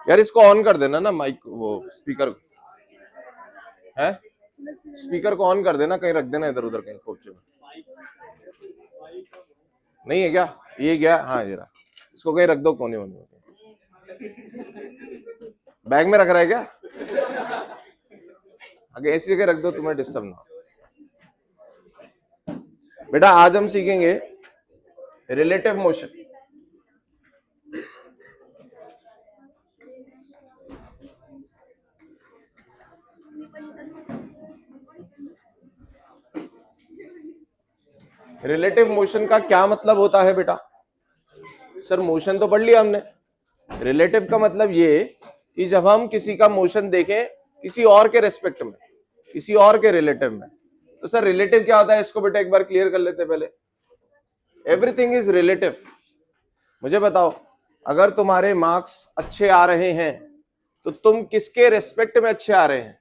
यार इसको ऑन कर देना ना, माइक वो स्पीकर है, स्पीकर को ऑन कर देना, कहीं रख देना इधर उधर कहीं कोचे में। नहीं है क्या ये? क्या हाँ ये रहा, इसको कहीं रख दो कोने में। बैग में रख रहा है क्या? आगे ऐसी जगह रख दो तुम्हें डिस्टर्ब ना। बेटा आज हम सीखेंगे रिलेटिव मोशन। रिलेटिव मोशन का क्या मतलब होता है बेटा? सर मोशन तो पढ़ लिया हमने। रिलेटिव का मतलब ये कि जब हम किसी का मोशन देखें किसी और के रेस्पेक्ट में, किसी और के रिलेटिव में, तो सर रिलेटिव क्या होता है? इसको बेटा एक बार क्लियर कर लेते पहले। Everything is relative. मुझे बताओ, अगर तुम्हारे मार्क्स अच्छे आ रहे हैं तो तुम किसके रेस्पेक्ट में अच्छे आ रहे हैं?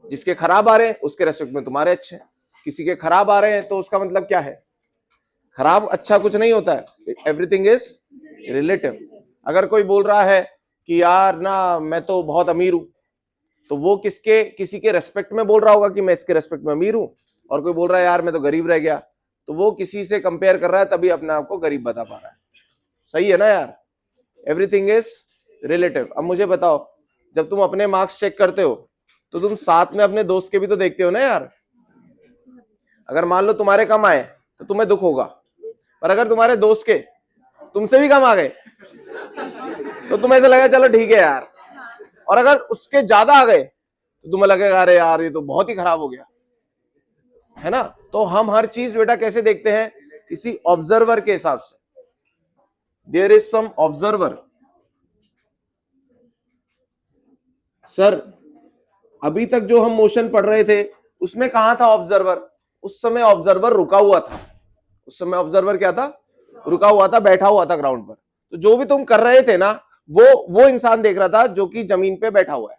जिसके खराब आ रहे हैं उसके रेस्पेक्ट में तुम्हारे अच्छे। किसी के खराब आ रहे हैं तो उसका मतलब क्या है? खराब अच्छा कुछ नहीं होता है। Everything is relative. अगर कोई बोल रहा है कि यार ना मैं तो बहुत अमीर हूं, तो वो किसके किसी के रेस्पेक्ट में बोल रहा होगा कि मैं इसके रेस्पेक्ट में अमीर हूं। और कोई बोल रहा है यार मैं तो गरीब रह गया, तो वो किसी से कंपेयर कर रहा है, तभी अपने आप को गरीब बता पा रहा है। सही है ना यार? Everything is relative. अब मुझे बताओ, जब तुम अपने मार्क्स चेक करते हो तो तुम साथ में अपने दोस्त के भी तो देखते हो ना यार। अगर मान लो तुम्हारे कम आए तो तुम्हें दुख होगा, पर अगर तुम्हारे दोस्त के तुमसे भी कम आ गए तो तुम्हें ऐसा लगेगा चलो ठीक है यार। और अगर उसके ज्यादा आ गए तो तुम्हें लगेगा अरे यार ये तो बहुत ही खराब हो गया, है ना? तो हम हर चीज बेटा कैसे देखते हैं? किसी ऑब्जर्वर के हिसाब से। There is some observer. Sir अभी तक जो हम मोशन पढ़ रहे थे उसमें कहां था ऑब्जर्वर? उस समय ऑब्जर्वर रुका हुआ था। उस समय ऑब्जर्वर क्या था? रुका हुआ था, बैठा हुआ था ग्राउंड पर। तो जो भी तुम कर रहे थे ना, वो इंसान देख रहा था जो कि जमीन पे बैठा हुआ है।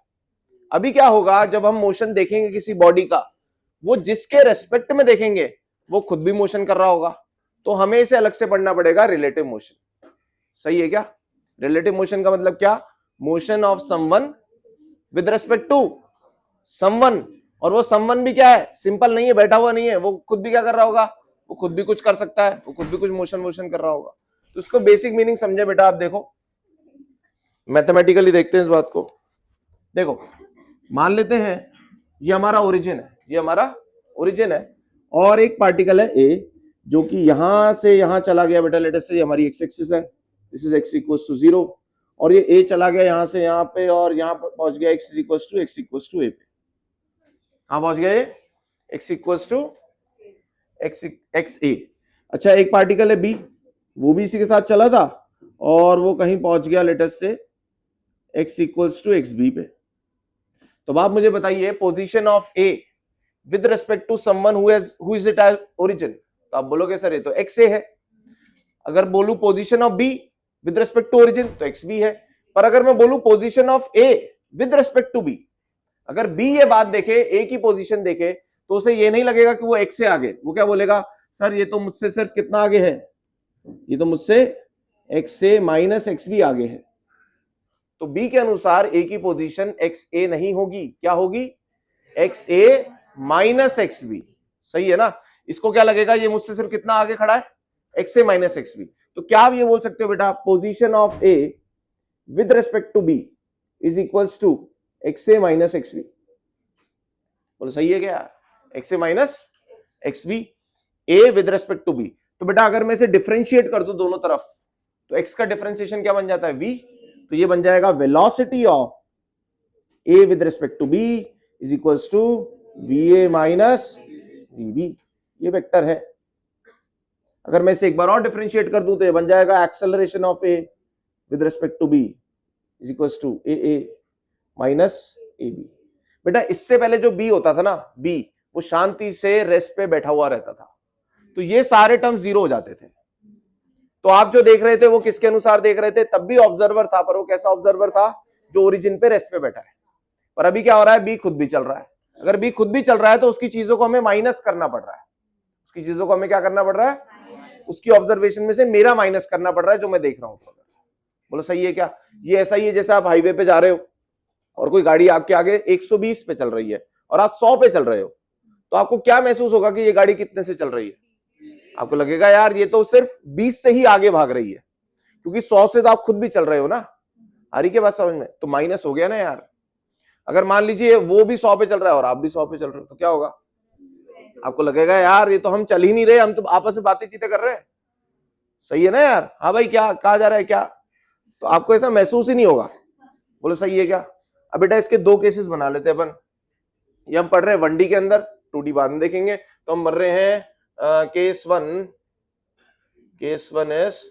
अभी क्या होगा जब हम मोशन देखेंगे किसी बॉडी का, वो जिसके रेस्पेक्ट में देखेंगे वो खुद भी मोशन कर रहा होगा, तो हमें इसे अलग से पढ़ना पड़ेगा रिलेटिव मोशन। सही है क्या? रिलेटिव मोशन का मतलब क्या? Motion of someone with respect to someone. और वो समवन भी क्या है? सिंपल नहीं है, बैठा हुआ नहीं है, वो खुद भी क्या कर रहा होगा? वो खुद भी कुछ कर सकता है, वो खुद भी कुछ मोशन कर रहा होगा। तो इसको बेसिक मीनिंग समझे बेटा। आप देखो मैथमेटिकली देखते हैं इस बात को। देखो मान लेते हैं ये हमारा ओरिजिन है, ये हमारा ओरिजिन है, और एक पार्टिकल है ए जो कि यहां से यहां चला गया बेटा। लेट अस से हमारी एक्स एक्सिस है, this is X equals to 0, और ये ए चला गया यहां से यहां पे, और यहां पर पहुंच गया एक्स इक्वल्स टू ए पे। कहां पहुंच गया ये? एक्स इक्वल्स टू एक्स ए। अच्छा एक पार्टिकल है बी, वो भी इसी के साथ चला था और वो कहीं पहुंच गया लेट अस से X equals to X B पे। तो आप मुझे बताइए position of A with respect to someone who is it as origin. तो आप बोलोगे सर ये तो एक्स ए है। अगर बोलूं position of B with respect to origin तो एक्स बी है। पर अगर मैं बोलूं position of A with respect to B, अगर बी ये बात देखे, ए की पोजीशन देखे, तो उसे ये नहीं लगेगा कि वो एक्स से आगे। वो क्या बोलेगा? सर ये तो मुझसे सिर्फ कितना आगे है? ये तो मुझसे एक्स से माइनस एक्स बी आगे है। तो बी के अनुसार ए की पोजीशन एक्स ए नहीं होगी, क्या होगी? X A minus X B. सही है ना? इसको क्या लगेगा? ये मुझसे सिर्फ कितना आगे खड़ा है? X A minus X B. तो क्या आप ये बोल सकते हो बेटा position of A with respect to B is equals to X A minus X B? बोलो सही है क्या? X A minus X B, A with respect to B. तो बेटा अगर मैं इसे डिफरेंशिएट कर दूं दोनों तरफ, तो एक्स का डिफरेंशिएशन क्या बन जाता है? वी। तो ये बन जाएगा velocity of A with respect to B is equals to V A minus V B. ये वेक्टर है। अगर मैं इसे एक बार और डिफरेंशिएट कर दूं तो ये बन जाएगा acceleration of A with respect to B is equals to A A minus A B. बेटा इससे पहले जो बी होता था ना, बी, वो शांति से रेस्ट पे बैठा हुआ रहता था, तो ये सारे टर्म जीरो हो जाते थे। तो आप जो देख रहे थे वो किसके अनुसार देख रहे थे? तब भी ऑब्जर्वर था, पर वो कैसा ऑब्जर्वर था? जो ओरिजिन पे रेस्ट पे बैठा है। पर अभी क्या हो रहा है? बी खुद भी चल रहा है। अगर बी खुद भी चल रहा है तो उसकी चीजों को हमें माइनस करना पड़ रहा है, उसकी चीजों को हमें क्या करना पड़ रहा है, उसकी ऑब्जर्वेशन में से मेरा माइनस करना पड़ रहा है जो मैं देख रहा हूं। बोलो सही है क्या? ये ऐसा ही है जैसे आप हाईवे पे जा रहे हो और कोई गाड़ी आपके आगे 120 पे चल रही है और आप 100 पे चल रहे हो, तो आपको क्या महसूस होगा कि ये गाड़ी कितने से चल रही है? आपको लगेगा यार ये तो सिर्फ 20 से ही आगे भाग रही है, क्योंकि 100 से तो आप खुद भी चल रहे हो ना। आ रही क्या बात समझ में? तो माइनस हो गया ना यार। अगर मान लीजिए वो भी 100 पे चल रहा है और आप भी 100 पे चल रहे हो, तो क्या होगा? आपको लगेगा यार ये तो हम चल ही नहीं रहे, हम तो आपस में बातें चीतें कर रहे हैं। सही है ना यार? हाँ भाई क्या कहा जा रहा है क्या? तो आपको ऐसा महसूस ही नहीं होगा। बोलो सही है क्या? अब बेटा इसके दो केसेस बना लेते हैं अपन। ये हम पढ़ रहे हैं 1D के अंदर, 2D बाद में देखेंगे। तो हम पढ़ रहे हैं case one is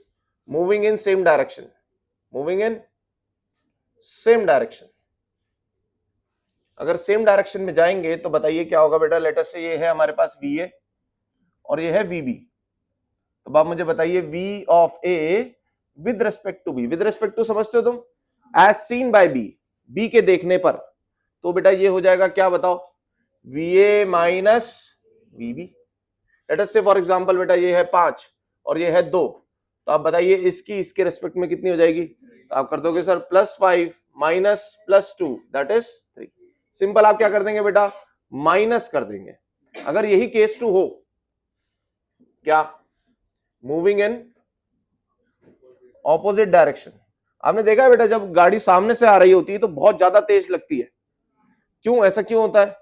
moving in same direction, moving in same direction. अगर सेम डायरेक्शन में जाएंगे तो बताइए क्या होगा बेटा? लेट अस से ये है हमारे पास VA और ये है VB। तो आप मुझे बताइए V of A with respect to B, with respect to समझते हो तुम? As seen by B, B के देखने पर। तो बेटा ये हो जाएगा क्या बताओ? VA minus VB। Late us से फॉर एग्जांपल बेटा ये है 5 और ये है 2, तो आप बताइए इसकी इसके रेस्पेक्ट में कितनी हो जाएगी? तो आप कर दोगे sir +5 minus +2 that is 3। Simple आप क्या कर देंगे बेटा? माइनस कर देंगे। अगर यही केस 2 हो, क्या मूविंग इन ऑपोजिट डायरेक्शन। आपने देखा है बेटा जब गाड़ी सामने से आ रही होती है तो बहुत ज्यादा तेज लगती है। क्यों? ऐसा क्यों होता है?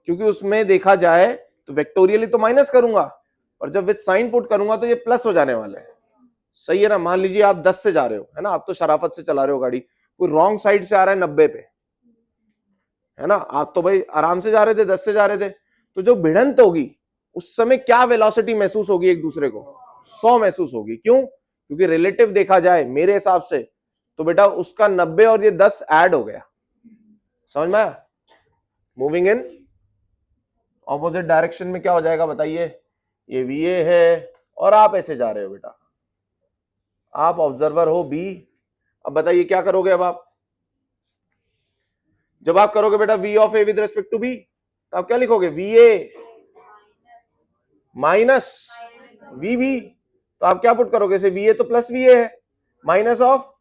क्योंकि उसमें देखा जाए तो वेक्टोरियली तो माइनस करूंगा और जब विद साइन पुट करूंगा तो ये प्लस हो जाने वाला है। सही है ना? मान लीजिए आप 10 से जा रहे हो, है ना, आप तो शराफत से चला रहे हो गाड़ी, कोई रॉन्ग साइड से आ रहा है 90 पे, है ना, आप तो भाई आराम से जा रहे थे, 10 से जा रहे थे, तो जो भिड़ंत होगी उस समय क्या वेलोसिटी महसूस होगी एक दूसरे को? 100 महसूस होगी। क्यों? क्योंकि रिलेटिव देखा जाए मेरे हिसाब से तो बेटा उसका 90 और ये 10 ऐड हो गया। समझ में आया? मूविंग इन ऑपोजिट डायरेक्शन में क्या हो जाएगा बताइए? ये VA है और आप ऐसे जा रहे हो बेटा, आप ऑब्जर्वर हो B। अब बताइए क्या करोगे? अब आप जब आप करोगे बेटा V of A with respect to B, तो आप क्या लिखोगे? VA minus VB। तो आप क्या पुट करोगे? इसे VA तो प्लस VA है, माइनस ऑफ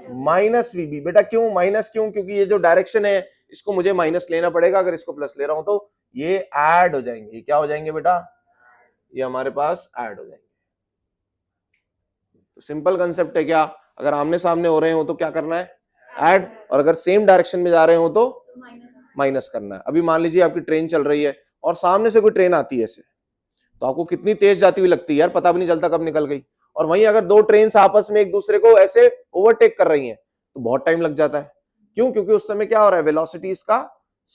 माइनस VB। बेटा क्यों माइनस? क्यों? क्योंकि ये जो डायरेक्शन है इसको मुझे माइनस लेना पड़ेगा, अगर इसको प्लस ले रहा हूं तो ये ऐड हो जाएंगे। क्या हो जाएंगे बेटा? ये हमारे पास ऐड हो जाएंगे। तो सिंपल कंसेप्ट है क्या? अगर आमने सामने हो रहे हो तो क्या करना है? ऐड, और अगर सेम डायरेक्शन में जा रहे हो तो माइनस करना है। अभी मान लीजिए आपकी ट्रेन चल रही है और सामने से कोई ट्रेन आती है ऐसे, तो आपको कितनी तेज जाती हुई लगती है यार, पता भी नहीं चलता कब निकल गई। और वहीं अगर दो ट्रेन आपस में एक दूसरे को ऐसे ओवरटेक कर रही हैं तो बहुत टाइम लग जाता है। क्यों? क्योंकि उस समय क्या हो रहा है? वेलोसिटीज का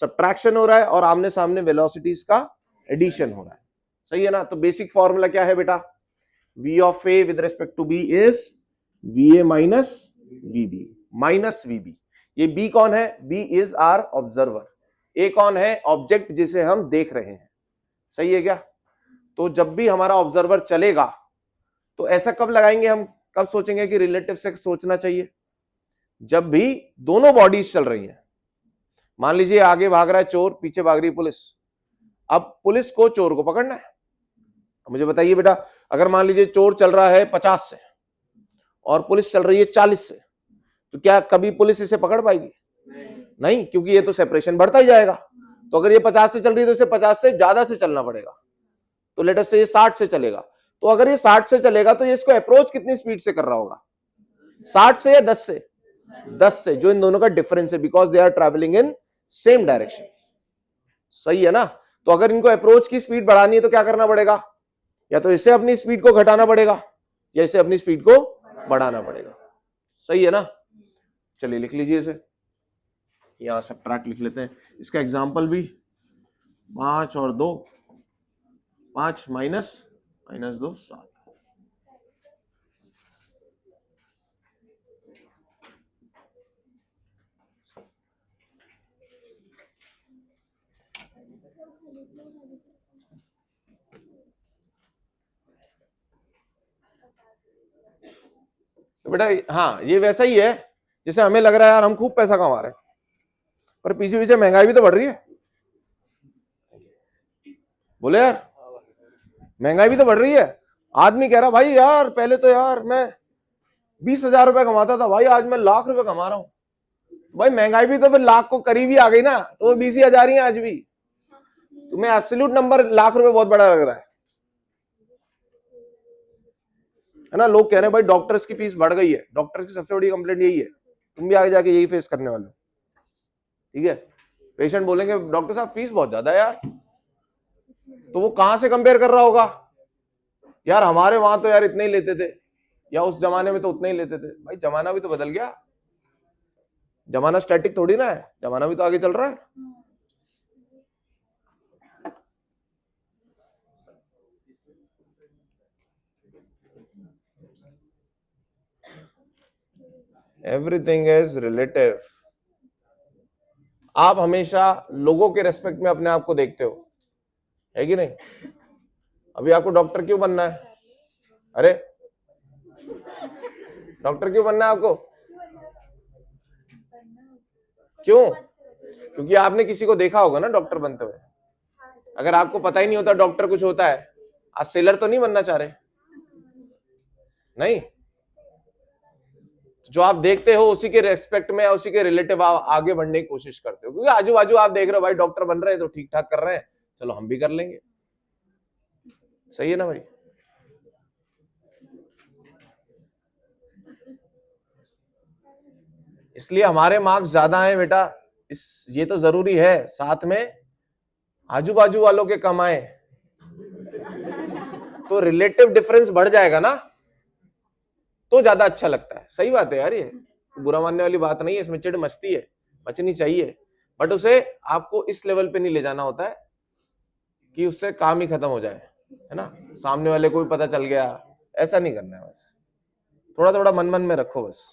सब्ट्रैक्शन हो रहा है और आमने सामने वेलोसिटीज का एडिशन हो रहा है। सही है ना? तो बेसिक फॉर्मूला क्या है बेटा? V of A with respect to B is VA minus VB, minus VB। ये B कौन है? B is our observer, A कौन है? ऑब्जेक्ट जिसे हम देख रहे हैं। सही है क्या? तो जब भी हमारा ऑब्जर्वर चलेगा तो ऐसा कब लगाएंगे हम, कब सोचेंगे कि रिलेटिव से सोचना चाहिए? जब भी दोनों बॉडीज चल रही हैं। मान लीजिए आगे भाग रहा है चोर, पीछे भाग रही है पुलिस। अब पुलिस को चोर को पकड़ना है। मुझे बताइए बेटा, अगर मान लीजिए चोर चल रहा है 50 से और पुलिस चल रही है 40 से, तो क्या कभी पुलिस इसे पकड़ पाएगी? नहीं, क्योंकि ये तो सेपरेशन बढ़ता ही जाएगा। तो अगर ये 50 से चल रही है तो इसे 50 से ज्यादा से चलना पड़ेगा। तो लेट अस से ये 60 से चलेगा, तो अगर ये 60 से चलेगा तो ये इसको अप्रोच कितनी स्पीड से कर रहा होगा? 60 से या 10 से? 10 से, जो इन दोनों का डिफरेंस है, because they are travelling in same direction. सही है ना? तो अगर इनको अप्रोच की स्पीड बढ़ानी है तो क्या करना पड़ेगा? या तो इससे अपनी स्पीड को घटाना पड़ेगा या इसे अपनी स्पीड को बढ़ाना पड़ेगा। सही है ना? चलिए लिख लीजिए इसे, यहां सब्ट्रैक्ट लिख लेते हैं। इसका एग्जांपल भी 5 और 2, 5 माइनस 2 7। तो बेटा हाँ, ये वैसा ही है जैसे हमें लग रहा है यार हम खूब पैसा कमा रहे हैं, पर पीछे पीछे महंगाई भी तो बढ़ रही है। बोले यार, महंगाई भी तो बढ़ रही है। आदमी कह रहा भाई यार पहले तो यार मैं 20,000 रुपए कमाता था, भाई आज मैं लाख रुपए कमा रहा हूं। भाई महंगाई भी तो फिर लाख को करीब ही आ गई ना, तो वो 20,000 ही है आज भी। तुम्हें एब्सोल्यूट नंबर लाख रुपए बहुत बड़ा लग रहा है ना। लोग कह रहे हैं भाई डॉक्टर्स की फीस बढ़ गई है, डॉक्टर्स की सबसे बड़ी कंप्लेंट यही है, तुम भी आगे जाके यही फेस करने वाले हो। ठीक है, पेशेंट बोलेंगे डॉक्टर साहब फीस बहुत ज्यादा है यार, तो वो कहां से कंपेयर कर रहा होगा, यार हमारे वहां तो यार इतने ही लेते थे, या उस जमाने में तो उतने ही लेते थे। भाई जमाना भी तो बदल गया, जमाना स्टैटिक थोड़ी ना है, जमाना भी तो आगे चल रहा है। Everything is relative. आप हमेशा लोगों के रेस्पेक्ट में अपने आप को देखते हो, है कि नहीं। अभी आपको डॉक्टर क्यों बनना है, अरे डॉक्टर क्यों बनना है आपको, क्यों, क्योंकि आपने किसी को देखा होगा ना डॉक्टर बनते हुए। अगर आपको पता ही नहीं होता डॉक्टर कुछ होता है, आप सेलर तो नहीं बनना चाह रहे, नहीं। जो आप देखते हो उसी के रेस्पेक्ट में, उसी के रिलेटिव आप आगे बढ़ने की कोशिश करते हो, क्योंकि आजू बाजू आप देख रहे हो भाई डॉक्टर बन रहे हैं तो ठीक ठाक कर रहे हैं, चलो हम भी कर लेंगे। सही है ना भाई। इसलिए हमारे मार्क्स ज्यादा हैं बेटा, ये तो जरूरी है, साथ में आजू बाजू वालों के कम आए तो रिलेटिव डिफरेंस बढ़ जाएगा ना, तो ज्यादा अच्छा लगता है। सही बात है यार, ये बुरा मानने वाली बात नहीं है, इसमें चिढ़ मस्ती है, बचनी चाहिए, बट उसे आपको इस लेवल पे नहीं ले जाना होता है कि उससे काम ही खत्म हो जाए, है ना, सामने वाले को भी पता चल गया, ऐसा नहीं करना है। बस थोड़ा थोड़ा मन मन में रखो बस।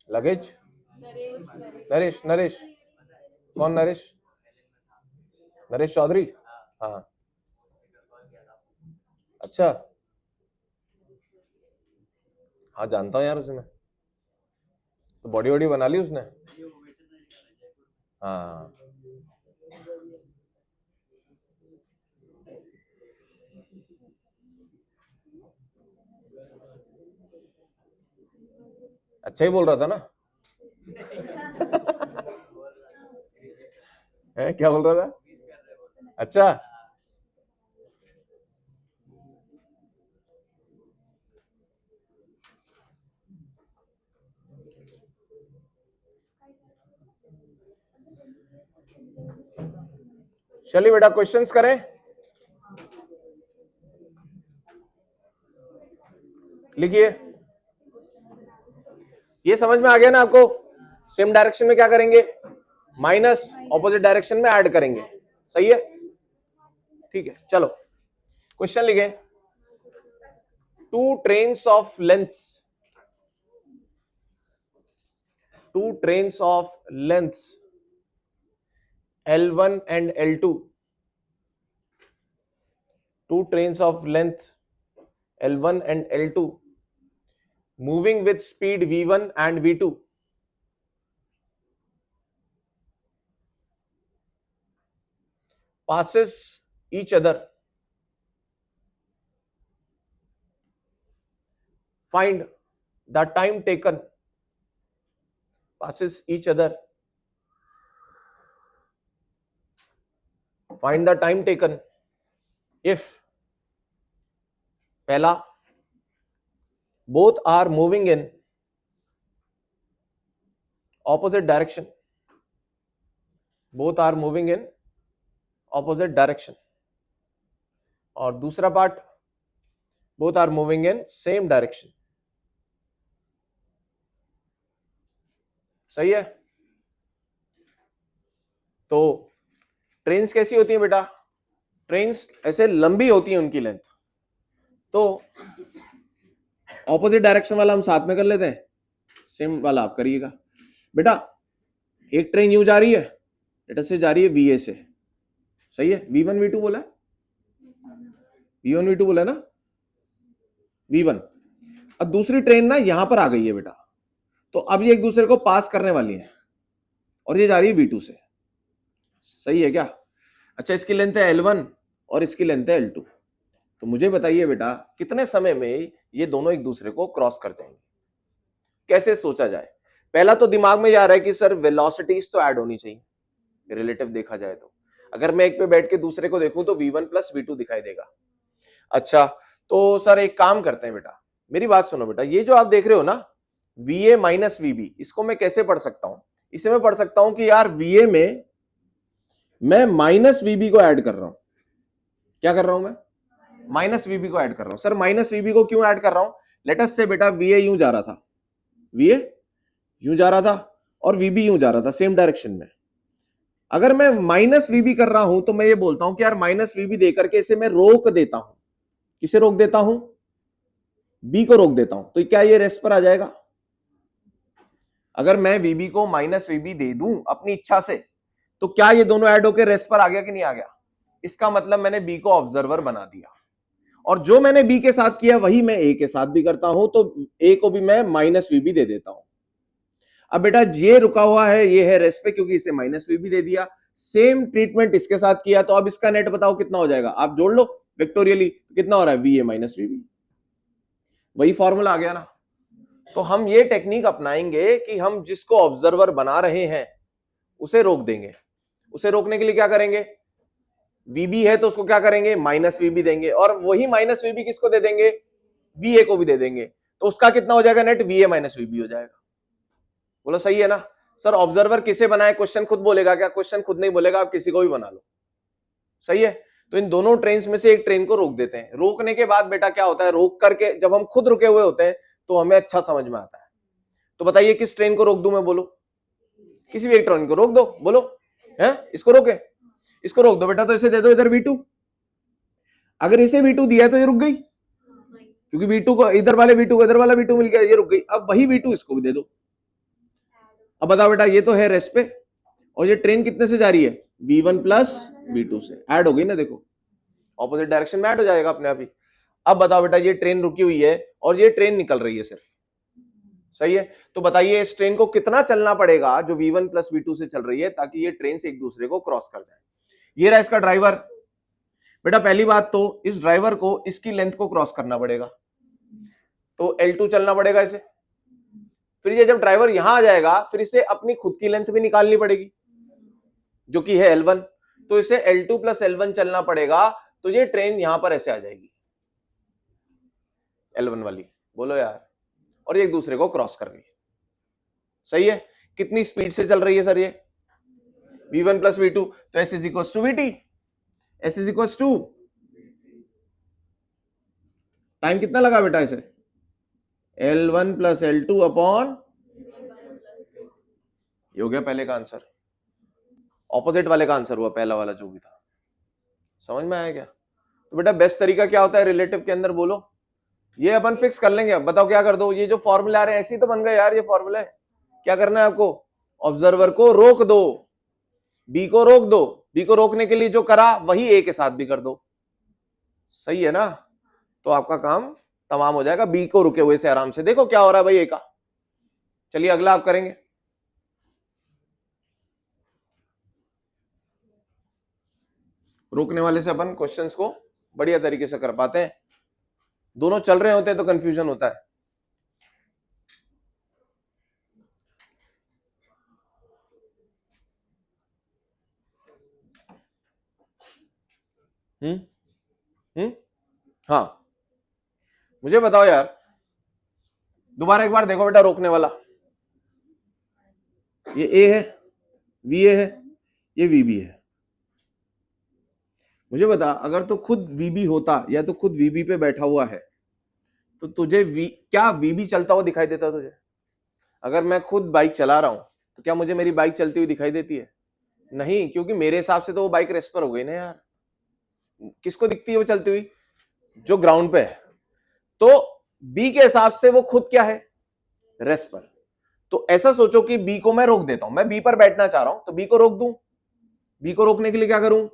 लगेज, नरेश, नरेश कौन, नरेश, नरेश चौधरी, हाँ अच्छा, हाँ जानता हूँ यार उसे मैं, तो बॉडी वॉडी बना ली उसने, हाँ अच्छा ही बोल रहा था ना है, क्या बोल रहा था, अच्छा चलिए बेटा क्वेश्चंस करें, लिखिए। ये समझ में आ गया ना आपको, सेम डायरेक्शन में क्या करेंगे, माइनस ऑपोजिट डायरेक्शन में ऐड करेंगे, सही है, ठीक है। चलो क्वेश्चन लिखे, two trains of lengths, two trains of lengths L1 and L2, two trains of length L1 and L2 moving with speed V1 and V2 passes each other. Find the time taken, passes each other, find the time taken if पहला both are moving in opposite direction, both are moving in opposite direction, और दूसरा part both are moving in same direction. सही है। तो trains कैसी होती हैं बेटा? ट्रेन्स ऐसे लंबी होती हैं उनकी लेंथ, तो ऑपोजिट डायरेक्शन वाला हम साथ में कर लेते हैं, सेम वाला आप करिएगा। बेटा एक ट्रेन यूं जा रही है, लेट अस से जा रही है वीए से, सही है, V1 V2 बोला है, V1 V2 बोला है ना, V1। अब दूसरी ट्रेन ना यहां पर आ गई है बेटा, तो अब ये एक दूसरे को पास करने वाली है, और ये जा रही है V2 से, सही है क्या? अच्छा, इसकी लेंथ है L1 और इसकी लेंथ है L2, तो मुझे बताइए बेटा कितने समय में ये दोनों एक दूसरे को क्रॉस कर जाएंगे? कैसे सोचा जाए? पहला तो दिमाग में ये आ रहा है कि सर वेलोसिटीज तो ऐड होनी चाहिए, रिलेटिव देखा जाए तो अगर मैं एक पे बैठ के दूसरे को देखूं तो V1 प्लस V2 दिखाई देगा। अच्छा, तो सर एक काम करते हैं बेटा, मेरी बात सुनो बेटा, ये जो आप देख रहे हो ना VA माइनस VB, इसको मैं कैसे पढ़ सकता हूं? इसे मैं पढ़ सकता हूं कि यार VA में मैं माइनस VB को ऐड कर रहा हूं। क्या कर रहा हूं मैं? माइनस VB को ऐड कर रहा हूं। सर माइनस VB को क्यों ऐड कर रहा हूं? लेट अस से बेटा VA यूं जा रहा था, VA यूं जा रहा था और VB यूं जा रहा था सेम डायरेक्शन में। अगर मैं माइनस VB कर रहा हूं तो मैं ये बोलता हूं कि यार माइनस VB दे करके इसे मैं रोक देता हूं। किसे रोक देता हूं? B को रोक देता हूं। तो क्या ये रेस्ट पर आ जाएगा? अगर मैं VB को माइनस VB दे दूं अपनी इच्छा से, तो क्या ये दोनों ऐड होकर रेस्ट पर आ गया कि नहीं आ गया? इसका मतलब मैंने B को ऑब्जर्वर बना दिया, और जो मैंने B के साथ किया वही मैं A के साथ भी करता हूं, तो A को भी मैं माइनस VB दे देता हूं। अब बेटा ये रुका हुआ है, ये है रेस्ट पे, क्योंकि इसे माइनस VB दे दिया। सेम ट्रीटमेंट इसके साथ किया, तो अब इसका नेट बताओ कितना हो जाएगा? आप जोड़ लो विक्टोरियली, कितना हो रहा है? VA माइनस VB, वही फॉर्मूला आ गया ना। तो हम ये टेक्निक अपनाएंगे कि हम जिसको ऑब्जर्वर बना रहे हैं उसे रोक देंगे। उसे रोकने के लिए क्या करेंगे? VB है तो उसको क्या करेंगे? माइनस VB देंगे, और वही माइनस VB किसको दे देंगे? VA को भी दे देंगे, तो उसका कितना हो जाएगा नेट? VA माइनस VB हो जाएगा। बोलो सही है ना? सर ऑब्जर्वर किसे बनाए? क्वेश्चन खुद बोलेगा क्या? क्वेश्चन खुद नहीं बोलेगा, आप किसी को भी बना लो, सही है। तो इन दोनों ट्रेन में से एक ट्रेन को रोक देते हैं। रोकने के बाद बेटा क्या होता है? रोक करके जब हम खुद रुके हुए होते हैं तो हमें अच्छा समझ में आता है। तो बताइए किस ट्रेन को रोक दूं मैं? बोलो, किसी भी एक ट्रेन को रोक दो, बोलो है, इसको रोके, इसको रोक दो बेटा, तो इसे दे दो इधर V2। अगर इसे V2 दिया तो ये रुक गई, क्योंकि V2 को इधर वाले V2 को इधर वाला V2 मिल गया, ये रुक गई। अब वही V2 इसको भी दे दो। अब बताओ बेटा, ये तो है रेस्ट पे, और ये ट्रेन कितने से जा रही है? V1 प्लस V2 से ऐड हो गई ना, देखो ऑपोजिट डायरेक्शन में ऐड हो जाएगा अपने आप ही। अब बताओ बेटा, ये ट्रेन रुकी हुई है और ये ट्रेन निकल रही है सिर्फ, सही है। तो बताइए इस ट्रेन को कितना चलना पड़ेगा जो V1 प्लस V2 से चल रही है, ताकि ये ट्रेन से एक दूसरे को क्रॉस कर जाए। ये रहा इसका ड्राइवर। बेटा पहली बात तो इस ड्राइवर को इसकी लेंथ को क्रॉस करना पड़ेगा, तो L2 चलना पड़ेगा इसे। फिर ये जब ड्राइवर यहां आ जाएगा, फिर इसे अपनी खुद की लेंथ भी निकालनी पड़ेगी जो कि है L1, तो इसे L2 प्लस L1 चलना पड़ेगा, तो ये ट्रेन यहां पर ऐसे आ जाएगी L1 वाली, बोलो यार, और ये एक दूसरे को क्रॉस कर गई, सही है। कितनी स्पीड से चल रही है सर ये? V1 प्लस V2, तो S is equal to VT, S is equal to, time कितना लगा बेटा इसे? L1 प्लस L2 अपॉन, ये हो गया पहले का आंसर। ऑपोजिट वाले का आंसर हुआ पहला वाला जो भी था। समझ में आया क्या? तो बेटा बेस्ट तरीका क्या होता है रिलेटिव के अंदर? बोलो, ये अपन फिक्स कर लेंगे। अब बताओ क्या कर दो? ये जो फॉर्मूला आ रहे हैं ऐसे ही तो बन गए यार, ये फॉर्मूला है। क्या करना है आपको? ऑब्जर्वर को रोक दो, B को रोक दो, B को रोकने के लिए जो करा वही A के साथ भी कर दो, सही है ना? तो आपका काम तमाम हो जाएगा। B को रुके हुए से आराम से देखो क्या हो रहा है भाई A का। चलिए अगला आप करेंगे। रोकने वाले से अपन क्वेश्चंस को बढ़िया तरीके से कर पाते हैं। दोनों चल रहे होते हैं तो कंफ्यूजन होता है। हाँ, मुझे बताओ यार, दोबारा एक बार देखो बेटा, रोकने वाला ये A है, VA है, ये VB है। मुझे बता, अगर तो खुद VB होता या तो खुद VB पे बैठा हुआ है तो तुझे क्या VB चलता हुआ दिखाई देता तुझे? अगर मैं खुद बाइक चला रहा हूं तो क्या मुझे मेरी बाइक चलती हुई दिखाई देती है? नहीं, क्योंकि मेरे हिसाब से तो वो बाइक रेस्ट पर हो गई ना यार। किसको दिखती है वो चलती हुई? जो ग्राउंड पे है। तो बी के हिसाब से वो खुद क्या है? रेस्ट पर। तो ऐसा सोचो कि बी को मैं रोक देता हूं, मैं बी पर बैठना चाह रहा हूं तो बी को रोक दूं। बी को रोकने के लिए क्या करूं?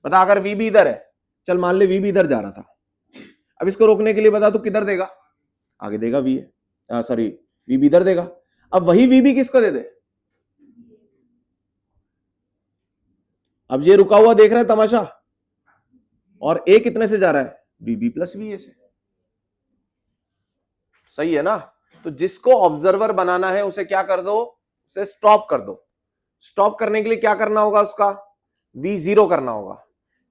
बता, अगर वी भी इधर है, चल मान ले वी भी इधर जा रहा था, अब इसको रोकने के लिए बता तू किधर देगा? आगे देगा वी है, सॉरी वी भी इधर देगा। अब वही वी भी किसको दे दे? अब ये रुका हुआ देख रहा है तमाशा, और ए कितने से जा रहा है? वीबी प्लस वी ए से। सही है ना? तो जिसको ऑब्जर्वर बनाना है उसे क्या कर दो? उसे स्टॉप कर दो। स्टॉप करने के लिए क्या करना होगा? उसका वी जीरो करना होगा।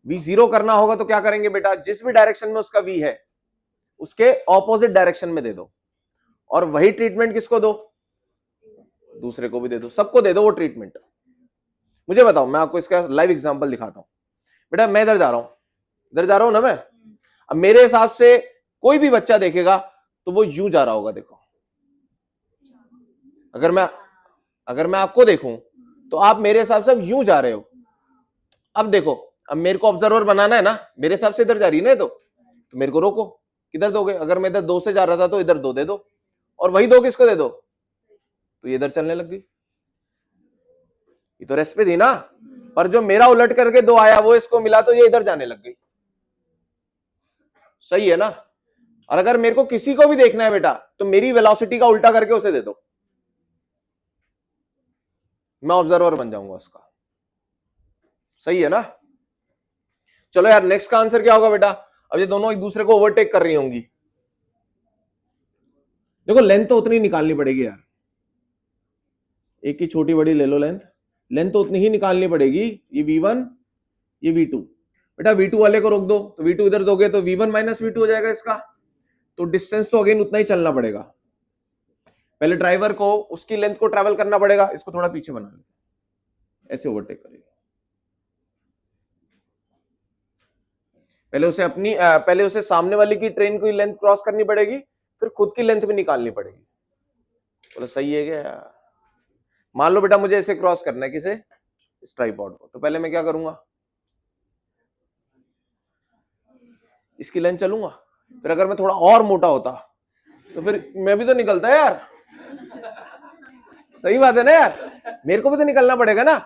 वी जीरो करना होगा तो क्या करेंगे बेटा? जिस भी डायरेक्शन में उसका वी है उसके ऑपोजिट डायरेक्शन में दे दो, और वही ट्रीटमेंट किसको दो? दूसरे को भी दे दो, सबको दे दो वो ट्रीटमेंट। मुझे बताओ, मैं आपको इसका लाइव एग्जांपल दिखाता हूं। बेटा मैं इधर जा रहा हूं, इधर जा रहा हूं ना मैं। अब मेरे हिसाब से कोई भी बच्चा देखेगा तो वो यूं जा रहा होगा। देखो, अगर मैं आपको देखूं तो आप मेरे हिसाब से अब यूं जा रहे हो। अब देखो, अब मेरे को ऑब्जर्वर बनाना है ना, मेरे हिसाब से इधर जा रही है ना तो मेरे को रोको। किधर दोगे? अगर मैं इधर 2 से जा रहा था तो इधर 2 दे दो, और वही 2 किसको दे दो? तो ये इधर चलने लग गई। ये तो रेस्ट पे थी ना, पर जो मेरा उलट करके 2 आया वो इसको मिला तो ये इधर जाने लग गई। सही है ना? और अगर मेरे को किसी को भी देखना है बेटा तो मेरी वेलोसिटी का उल्टा करके उसे दे दो, मैं ऑब्जर्वर बन जाऊंगा उसका। सही है ना? चलो यार, नेक्स्ट का आंसर क्या होगा बेटा? अब ये दोनों एक दूसरे को ओवरटेक कर रही होंगी। देखो लेंथ तो उतनी निकालनी पड़ेगी यार, एक की छोटी बड़ी ले लो लेंथ, लेंथ तो उतनी ही निकालनी पड़ेगी। ये V1, ये V2। बेटा V2 वाले को रोक दो, तो V2 इधर दोगे तो V1 माइनस V2 हो जाएगा इसका। तो डिस्टेंस तो अगेन उतना ही चलना पड़ेगा। पहले ड्राइवर को उसकी लेंथ को ट्रैवल करना पड़ेगा। इसको थोड़ा पीछे बना लो, ऐसे ओवरटेक करेगी। पहले उसे सामने वाली की ट्रेन की लेंथ क्रॉस करनी पड़ेगी, फिर खुद की लेंथ भी निकालनी पड़ेगी। बोलो सही है क्या? मान लो बेटा मुझे इसे क्रॉस करना है, किसे? इस ट्राइपॉड को। तो पहले मैं क्या करूंगा? इसकी लेंथ चलूंगा। फिर अगर मैं थोड़ा और मोटा होता तो फिर मैं भी तो निकलता है यार। सही बात है ना यार, मेरे को भी तो निकलना पड़ेगा ना,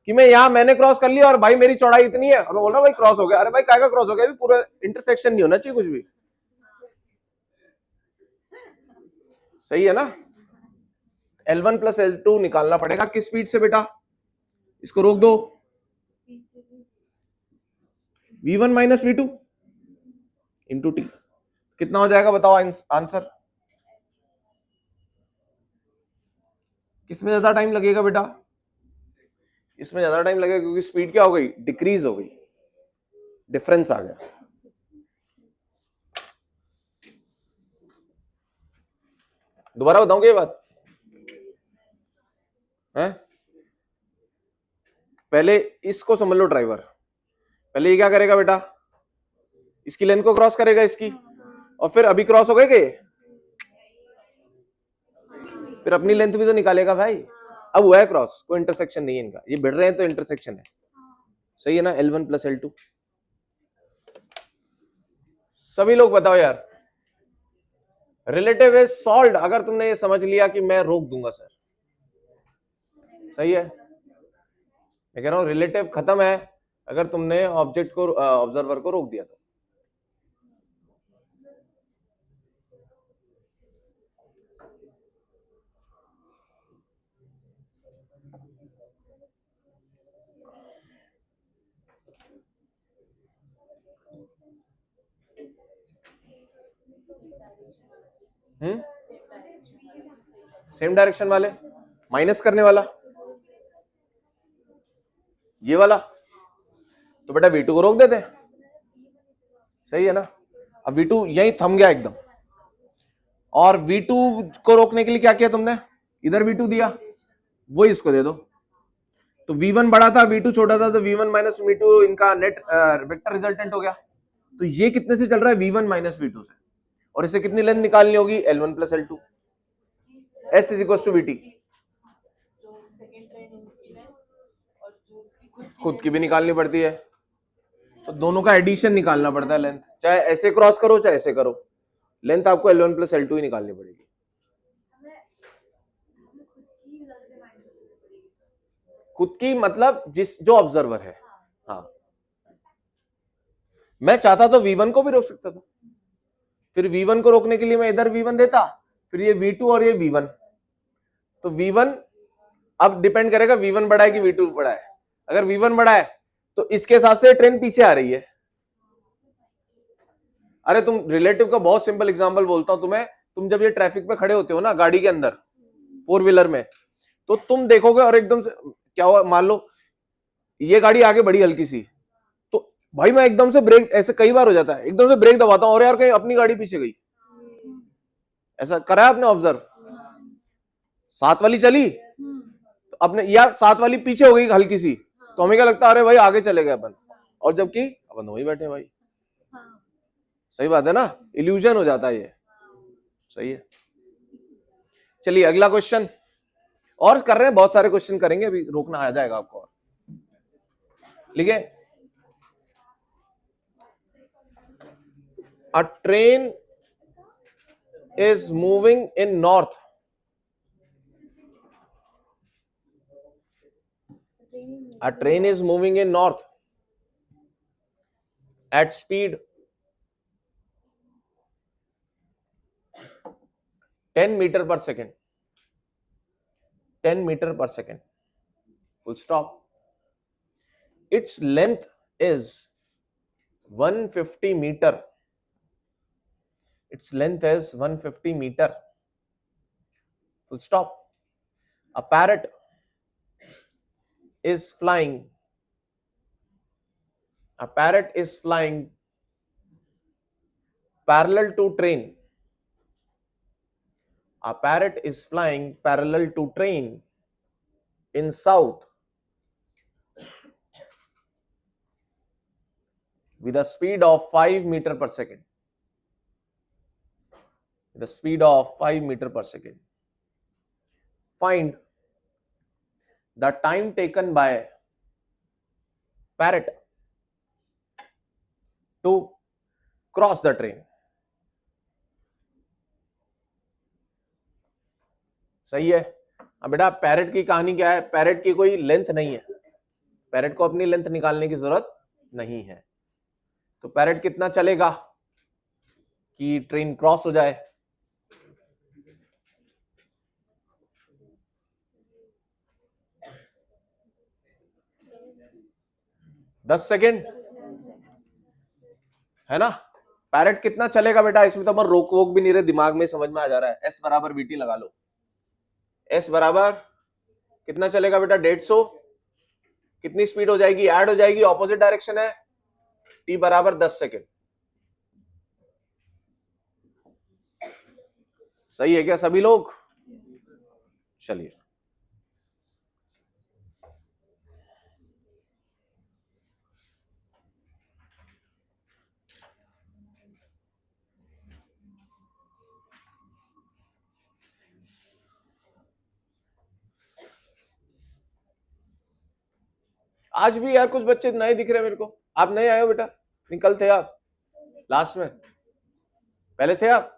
कि मैं यहां मैंने क्रॉस कर लिया और भाई मेरी चौड़ाई इतनी है और मैं बोल रहा हूं भाई क्रॉस हो गया। अरे भाई काय का क्रॉस हो गया? अभी पूरा इंटरसेक्शन नहीं होना चाहिए कुछ भी। सही है ना? L1 प्लस L2 निकालना पड़ेगा किस स्पीड से बेटा? इसको रोक दो, V1 minus V2 into T. कितना हो जाएगा बताओ आंसर? किसमें ज्यादा टाइम लगेगा बेटा? इसमें ज्यादा टाइम लगेगा, क्योंकि स्पीड क्या हो गई? डिक्रीज हो गई, डिफरेंस आ गया। दोबारा बताऊंगा ये बात है? पहले इसको समझ लो ड्राइवर। पहले ये क्या करेगा बेटा? इसकी लेंथ को क्रॉस करेगा इसकी, और फिर अभी क्रॉस हो गए के फिर अपनी लेंथ भी तो निकालेगा भाई। अब हुआ है क्रॉस, कोई इंटरसेक्शन नहीं है इनका, ये भिड़ रहे हैं तो इंटरसेक्शन है। सही है ना? L1 plus L2। सभी लोग बताओ यार, रिलेटिव इज सॉल्व्ड अगर तुमने ये समझ लिया कि मैं रोक दूंगा सर। सही है? मैं कह रहा हूं रिलेटिव खत्म है अगर तुमने ऑब्जेक्ट को ऑब्जर्वर को रोक दिया तो। सेम डायरेक्शन वाले, माइनस करने वाला ये वाला, तो बेटा V2 को रोक देते हैं। सही है ना? अब V2 यही थम गया एकदम, और V2 को रोकने के लिए क्या किया तुमने? इधर V2 दिया, वो इसको दे दो। तो V1 बड़ा था, V2 छोटा था, तो V1 माइनस V2 इनका नेट वेक्टर रिजल्टेंट हो गया। तो ये कितने से चल रहा है? V1 माइनस V2 से। और इसे कितनी लेंथ निकालनी होगी? L1 plus L2। S is equal to VT। खुद की भी निकालनी पड़ती है, तो दोनों का एडिशन निकालना पड़ता है लेंथ, चाहे ऐसे क्रॉस करो चाहे ऐसे करो, लेंथ आपको L1 प्लस L2 ही निकालनी पड़ेगी। खुद की मतलब जो ऑब्जर्वर है। हाँ, मैं चाहता तो V1 को भी रोक सकता था, फिर V1 को रोकने के लिए मैं इधर V1 देता, फिर ये V2 और ये V1। तो V1 अब डिपेंड करेगा V1 बड़ा है कि V2 बड़ा है। अगर V1 बड़ा है तो इसके हिसाब से ट्रेन पीछे आ रही है। अरे तुम रिलेटिव का बहुत सिंपल एग्जांपल बोलता हूं तुम्हें, तुम जब ये ट्रैफिक पे खड़े होते हो ना गाड़ी के अंदर, फोर व्हीलर में, तो तुम देखोगे और एकदम से क्या हुआ, मान लो ये गाड़ी आगे बढ़ी हल्की सी, तो भाई मैं एकदम से ब्रेक, ऐसे कई बार हो जाता है, एकदम से ब्रेक दबाता हूं और यार कहीं अपनी गाड़ी पीछे गई। ऐसा करा है आपने ऑब्जर्व? साथ वाली चली तो अपने यार साथ वाली पीछे हो गई हल्की सी, तो हमें क्या लगता है, अरे भाई आगे चले गए अपन, और जबकि अपन वही बैठे भाई। सही बात है ना, इल्यूजन हो जाता है ये। सही है, चलिए अगला क्वेश्चन। और कर रहे हैं, बहुत सारे क्वेश्चन करेंगे, अभी रोकना आ जाएगा आपको। और लिखे, अ train is moving in north, a train is moving in north at speed 10 meter per second, 10 meter per second, full stop. Its length is 150 meter, its length is 150 meter, full stop. A parrot is flying, a parrot is flying parallel to train, a parrot is flying parallel to train in south with a speed of 5 meter per second, with a speed of 5 meter per second. Find the time taken by parrot to cross the train. सही है। अब बेटा parrot की कहानी क्या है? Parrot की कोई लेंथ नहीं है, पैरेट को अपनी लेंथ निकालने की जरूरत नहीं है। तो पैरेट कितना चलेगा कि ट्रेन क्रॉस हो जाए? 10 सेकेंड है ना। पैरेट कितना चलेगा बेटा? इसमें तो अपन रोक वोक भी नहीं रहे, दिमाग में समझ में आ जा रहा है। एस बराबर वीटी लगा लो। एस बराबर कितना चलेगा बेटा? 150। कितनी स्पीड हो जाएगी? ऐड हो जाएगी, ऑपोजिट डायरेक्शन है। टी बराबर 10 सेकेंड। सही है क्या सभी लोग? चलिए, आज भी यार कुछ बच्चे नए दिख रहे हैं मेरे को। आप नए आए हो बेटा? निकल थे आप लास्ट में? पहले थे आप?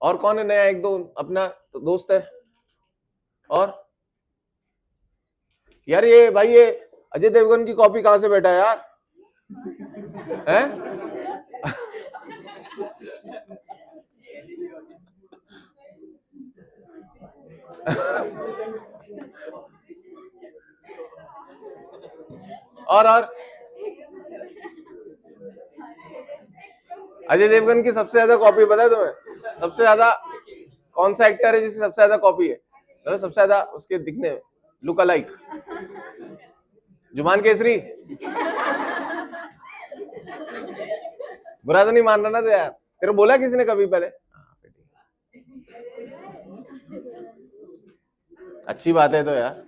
और कौन है नया? एक दो अपना तो दोस्त है। और यार ये भाई, ये अजय देवगन की कॉपी कहां से बैठा है यार? हैं? और अजय देवगन की सबसे ज्यादा कॉपी पता है तुम्हें? सबसे ज्यादा कौन सा एक्टर है जिसकी सबसे ज्यादा कॉपी है? सबसे ज्यादा उसके दिखने लुक अलाइक? जुमान केसरी। बुरा तो नहीं मान रहा ना तो यार? तेरे बोला किसी ने कभी पहले? अच्छी बात है तो यार।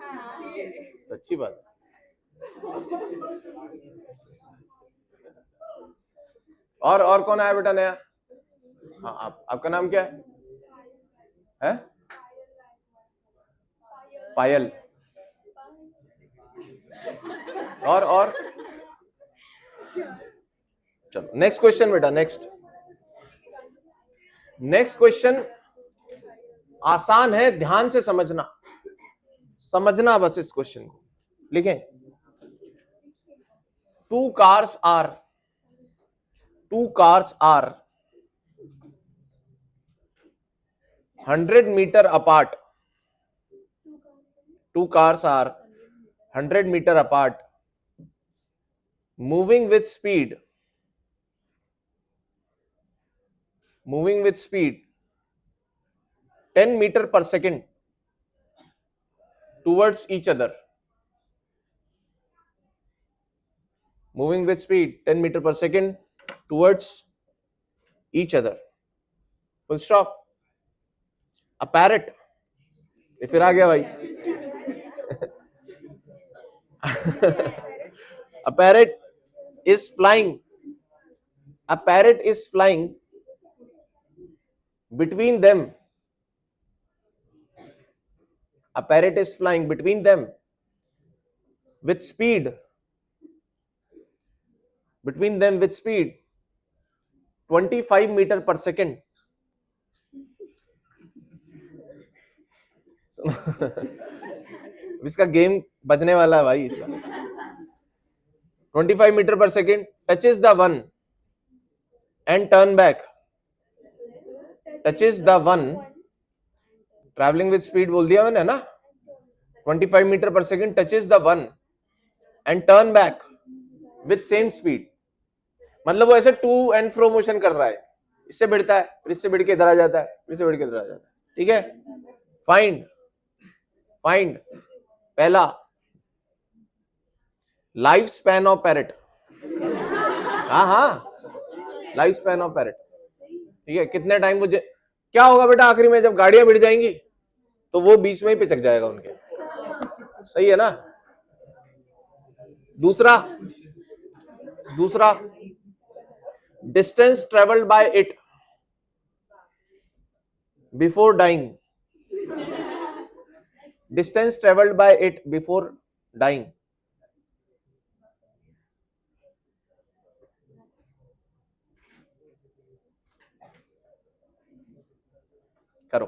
अच्छी बात है। और कौन आया बेटा नया? हाँ, आपका नाम क्या है? पायल। और चलो नेक्स्ट क्वेश्चन बेटा, नेक्स्ट क्वेश्चन आसान है, ध्यान से समझना बस इस क्वेश्चन को। लिखें, two cars are 100 meter apart. Two cars are 100 meter apart, moving with speed 10 meter per second towards each other. Moving with speed 10 meter per second towards each other. Full stop. A parrot. ये फिर आ गया भाई। A parrot is flying between them. A parrot is flying between them with speed 25 meter per second. इसका game बजने वाला है भाई इसका। 25 meter per second touches the one and turn back. Touches the one, traveling with speed बोल दिया मैंने ना। 25 meter per second touches the one and turn back with same speed. मतलब वो ऐसे टू एंड फ्रो मोशन कर रहा है, इससे भिड़ता है, फिर इससे भिड़ के इधर आ जाता है, फिर इससे भिड़ के इधर आ जाता है। ठीक है, फाइंड पहला लाइफ स्पैन ऑफ पैरेट। हाँ, लाइफ स्पैन ऑफ पैरेट। ठीक है, कितने टाइम मुझे क्या होगा बेटा आखिरी में जब गाड़ियां भिड़ जाएंगी तो वो बीच में ही पिचक जाएगा उनके। सही है ना। दूसरा distance travelled by it before dying. Distance travelled by it before dying. करो।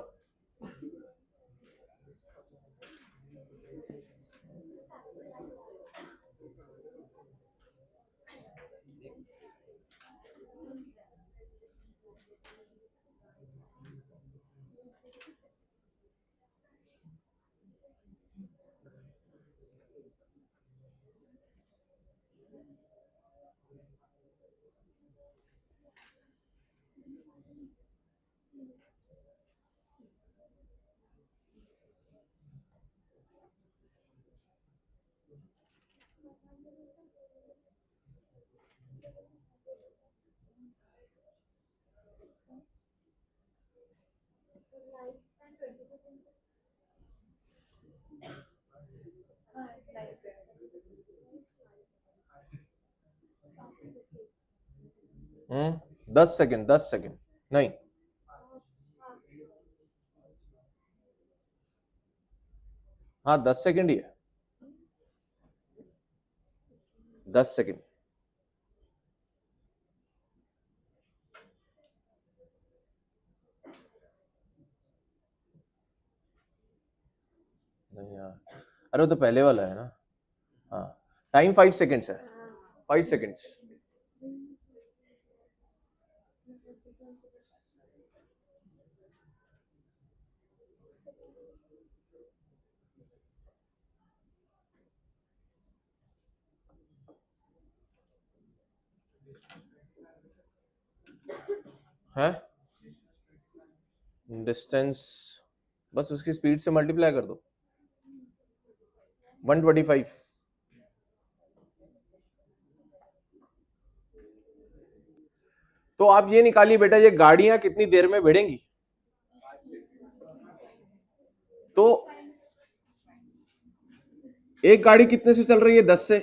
हम्म, 10 सेकंड नहीं, हाँ 10 सेकंड ही है, 10 सेकंड। नहीं यार, अरे वो तो पहले वाला है ना। हाँ, टाइम 5 सेकंड्स है, 5 सेकंड्स। है डिस्टेंस बस उसकी स्पीड से मल्टीप्लाई कर दो, 125। तो आप ये निकालिए बेटा, ये गाड़ियां कितनी देर में भिड़ेंगी। तो एक गाड़ी कितने से चल रही है? 10 से।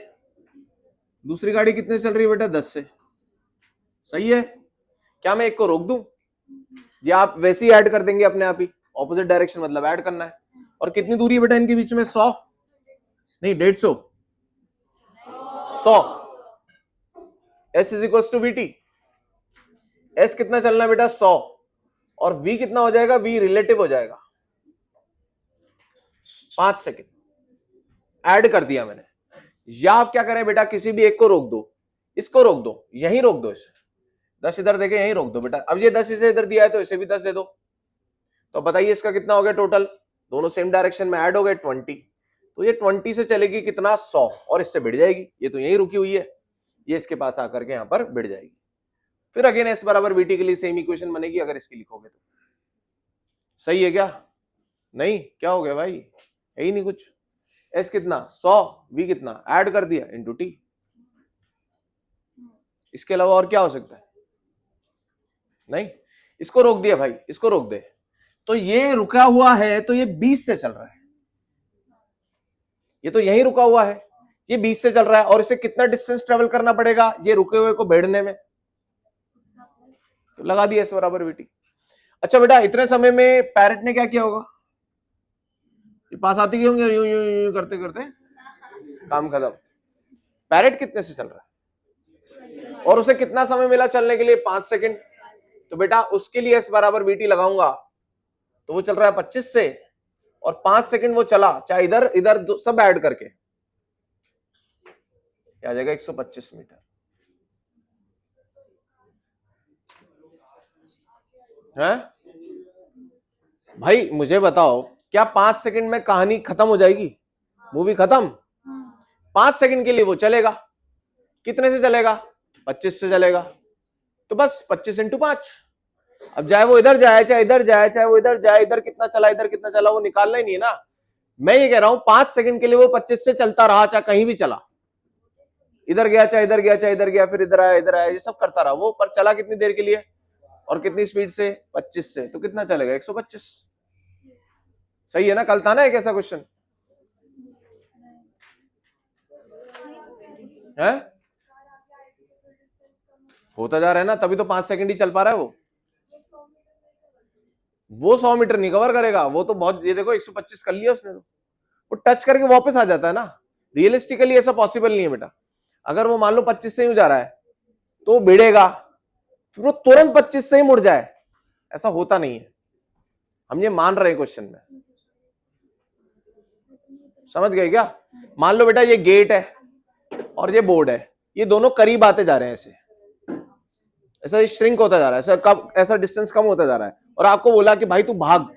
दूसरी गाड़ी कितने से चल रही है बेटा? 10 से। सही है। क्या मैं एक को रोक दूं? या आप वैसे ही ऐड कर देंगे अपने आप ही? ऑपोजिट डायरेक्शन मतलब ऐड करना है। और कितनी दूरी है बेटा इनके बीच में? 100 नहीं 150। 100। S is equal to VT। S कितना चलना है बेटा? 100। और V कितना हो जाएगा? V रिलेटिव हो जाएगा 5 सेकेंड। ऐड कर दिया मैंने। या आप क्या करें बेटा, किसी भी एक को रोक दो, इसको रोक दो, यहीं रोक दो, इसे 10 इधर देके यहीं रोक दो बेटा। अब ये 10 इसे इधर दिया है तो इसे भी 10 दे दो। तो बताइए इसका कितना हो गया टोटल? दोनों सेम डायरेक्शन में ऐड हो गए 20। तो ये 20 से चलेगी कितना? 100। और इससे भिड़ जाएगी, ये तो यहीं रुकी हुई है, ये इसके पास आकर के यहां पर भिड़ जाएगी। फिर अगेन S बराबर VT के लिए सेम इक्वेशन बनेगी अगर इसकी लिखोगे तो। सही है क्या? नहीं, क्या हो गया भाई? है ही नहीं कुछ। S कितना? 100। V कितना? ऐड कर दिया इंटू T। इसके अलावा और क्या हो सकता है? नहीं, इसको रोक दिया भाई, इसको रोक दे तो ये रुका हुआ है, तो ये 20 से चल रहा है, ये तो यहीं रुका हुआ है, ये 20 से चल रहा है। और इसे कितना डिस्टेंस ट्रेवल करना पड़ेगा ये रुके हुए को भेड़ने में? तो लगा दिया S बराबर VT। अच्छा बेटा, इतने समय में पैरेट ने क्या किया होगा? ये पास आती क्यों होंगे? यूं यूं यूं करते करते काम खत्म। पैरेट कितने से चल रहा है और उसे कितना समय मिला चलने के लिए? 5 सेकंड। तो बेटा उसके लिए S बराबर VT लगाऊंगा तो वो चल रहा है 25 से, और 5 सेकंड वो चला, चाहे इधर इधर सब ऐड करके क्या आ जाएगा? 125 मीटर। है भाई मुझे बताओ, क्या 5 सेकंड में कहानी खत्म हो जाएगी? मूवी खत्म? 5 सेकंड के लिए वो चलेगा। कितने से चलेगा? 25 से चलेगा। तो बस 25 इंटू 5। अब चाहे वो इधर जाए, चाहे इधर जाए, चाहे वो इधर जाए, इधर कितना चला, इधर कितना चला, वो निकालना ही नहीं है ना। मैं ये कह रहा हूं 5 सेकंड के लिए वो 25 से चलता रहा, चाहे कहीं भी चला, इधर गया, चाहे इधर गया, चाहे इधर गया, फिर इधर आया, इधर आया, ये सब करता रहा वो, पर चला कितनी देर के लिए और कितनी स्पीड से? 25 से। तो कितना चलेगा? 125। सही है ना? कल था ना एक ऐसा क्वेश्चन है, होता जा रहा है ना, तभी तो 5 सेकंड ही चल पा रहा है वो 100 मीटर नहीं कवर करेगा वो तो बहुत, ये देखो 125 कर लिया उसने, तो वो टच करके वापस आ जाता है ना। रियलिस्टिकली ऐसा पॉसिबल नहीं है बेटा। अगर वो मान लो 25 से ही जा रहा है तो भिड़ेगा, फिर वो तुरंत 25 से ही मुड़ जाए, ऐसा होता नहीं है। हम ये मान रहे हैं क्वेश्चन में, समझ गए क्या? मान लो बेटा ये गेट है और ये बोर्ड है, ये दोनों करीब आते जा रहे हैं, ऐसे ऐसा श्रिंक होता जा रहा है, ऐसा कब ऐसा डिस्टेंस कम होता जा रहा है, और आपको बोला कि भाई तू भाग,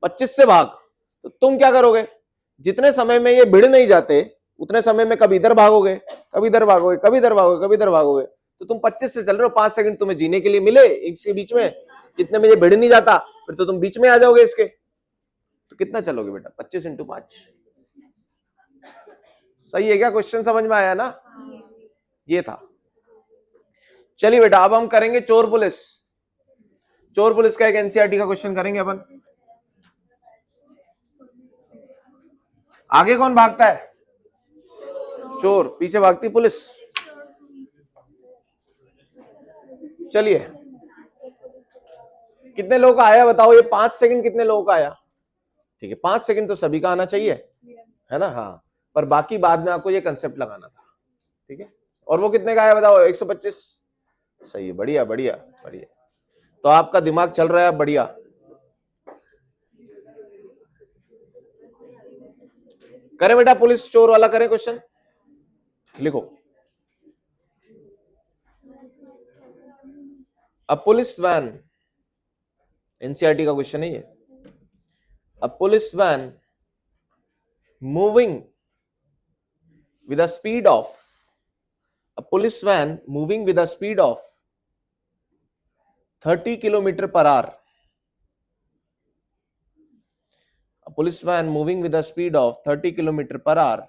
25 से भाग, तो तुम क्या करोगे? जितने समय में ये भिड़ नहीं जाते उतने समय में कभी इधर भागोगे, कभी इधर भागोगे, कभी इधर भागोगे, कभी इधर भागोगे। तो तुम 25 से चल रहे हो, 5 सेकंड तुम्हें जीने के लिए मिले इसके बीच में, जितने में ये भिड़ नहीं जाता फिर तो तुम बीच में आ जाओगे इसके। तो कितना चलोगे बेटा? 25 इंटू 5। सही है क्या? क्वेश्चन समझ में आया ना? ये था। चलिए बेटा, अब हम करेंगे चोर पुलिस। चोर पुलिस का एक एनसीईआरटी का क्वेश्चन करेंगे अपन। आगे कौन भागता है? चोर, पीछे भागती पुलिस। चलिए, कितने लोगों का आया बताओ? ये 5 सेकंड कितने लोगों का आया? ठीक है, 5 सेकंड तो सभी का आना चाहिए, है ना? हाँ, पर बाकी बाद में आपको ये कंसेप्ट लगाना था, ठीक है? और वो कितने का आया बताओ? 125। सही है, बढ़िया बढ़िया बढ़िया। तो आपका दिमाग चल रहा है बढ़िया। करें बेटा पुलिस चोर वाला, करें क्वेश्चन, लिखो। अ पुलिस वैन, एनसीईआरटी का क्वेश्चन है ये। A police van moving with a speed of a police van moving with a speed of 30 kilometer per hour, a police van moving with a speed of 30 kilometer per hour